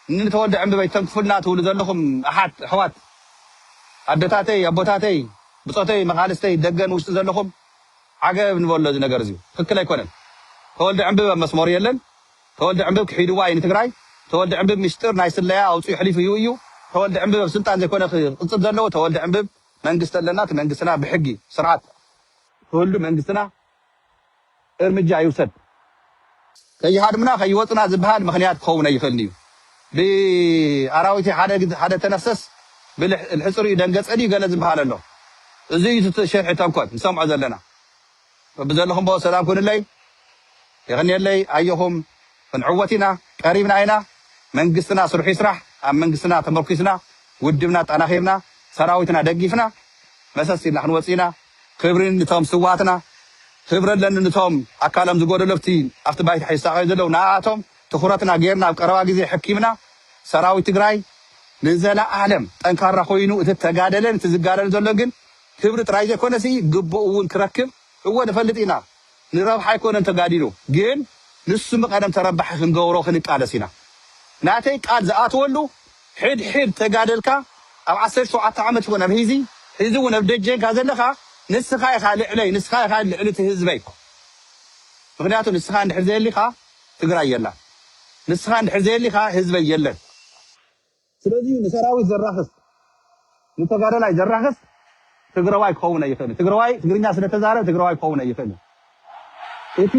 ንተወልደ ዕንበበይ ተንክፍልና ትብሉ ዘለኹም ኣሕዋት ኣደታተይ ኣቦታተይ ብፆተይ መኻልስተይ ደገን ውሽጢ ዘለኹም ዓገብ ንበሎ እዚ ነገር እዚዩ ትክክል ኣይኮነን ተወልደ ዕንበብ መስመር የለን ተወልደ ዕንበብ ክሒድዋ እዩ ንትግራይ ተወልደ ዕንበብ ምስጢር ናይ ስለያ ኣውፅኡ ሕሊፉ እዩ ተወልደ ዕንበብ ኣብ ስልጣን ዘይኮነ ቅፅል ዘለዎ ተወልደ ዕንበብ መንግስቲ ኣለና እቲ መንግስትና ብሕጊ ስርዓት ተወልዱ መንግስትና እርምጃ ይውሰድ ከይሃድምና ከይወፅና ዝበሃል ምክንያት ክኸውን ኣይኽእልን እዩ ብኣራዊት ሓደ ተነፍሰስ ብልሕፅሪ ደንገፀኒ ገለ ዝበሃል ኣሎ እዚ እዩ ሸርሒ ተንኮል ንሰምዖ ዘለና በብዘለኹም ቦ ሰላም ኩንለይ ይኽንየለይ ኣየኹም ክንዕወት ኢና ቀሪብና ኢና መንግስትና ስርሑ ይስራሕ ኣብ መንግስትና ተመርኪስና ውድብና ጠናኺርና ሰራዊትና ደጊፍና መሰስ ኢልና ክንወፅ ኢና ክብሪ ንቶም ስዋትና ክብሪ ኣለኒ ንቶም ኣካሎም ዝጎደለፍቲ ኣብቲ ባይታ ሒሳቐዩ ዘለው ንኣቶም ትኩረትና ጌርና ኣብ ቀረባ ግዜ ሕኪምና ሰራዊት ትግራይ ንዘለኣለም ጠንካራ ኮይኑ እቲ ተጋደለን እቲ ዝጋደል ዘሎ ግን ክብሪ ጥራይ ዘይኮነሲ ግቡእ እውን ክረክብ እወ ንፈልጥ ኢና ንረብሓ ኣይኮነን ተጋዲሉ ግን ንሱ መቐደም ተረባሒ ክንገብሮ ክንቃለስ ኢና ናተይ ቃል ዝኣትወሉ ሕድሕድ ተጋደልካ ኣብ 17 ዓመት ይኮን ኣብ ሒዚ እውን ኣብ ደጀንካ ዘለኻ ንስኻ ኢኻ ልዕለይ ንስኻ ኢኻ ልዕሊ እቲ ህዝበይ ምክንያቱ ንስኻ እንድሕር ዘየሊኻ ትግራይ የላ ንስኻ እንድሕር ዘየሊኻ ህዝበይ የለን ስለዚ ንሰራዊት ዘራኽስ ንተጋደላይ ዘራኽስ ትግራዋይ ክኸውን ኣይኽእልን ትግርኛ ስለተዛረበ ትግራዋይ ክኸውን ኣይኽእልን እቲ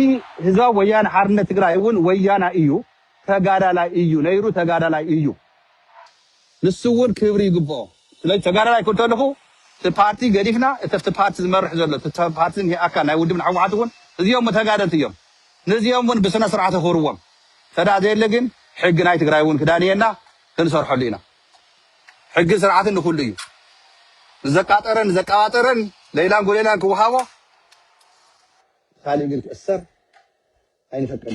ህዝባዊ ወያነ ሓርነት ትግራይ እውን ወያና እዩ ተጋዳላይ እዩ ነይሩ ተጋዳላይ እዩ ንሱ እውን ክብሪ ይግብኦ ስለዚ ተጋዳላይ ክልተለኹ እቲ ፓርቲ ገዲፍና እቲ ፓርቲ ዝመርሕ ዘሎ እቲ ፓርቲ ኣካል ናይ ውድብና ሕወሓት እውን እዚኦም ተጋደልቲ እዮም ነዚኦም እውን ብስነ ስርዓት ክኽብርዎም ተዳዘየለ ግን ሕጊ ናይ ትግራይ እውን ክዳንየና ክንሰርሐሉ ኢና ሕጊ ስርዓትን ንኩሉ እዩ ዘቃጠረን ዘቃባጠረን ሌላን ጎሌላን ክወሃቦ ካሊእ ግን ክእሰር ኣይንፈቅድን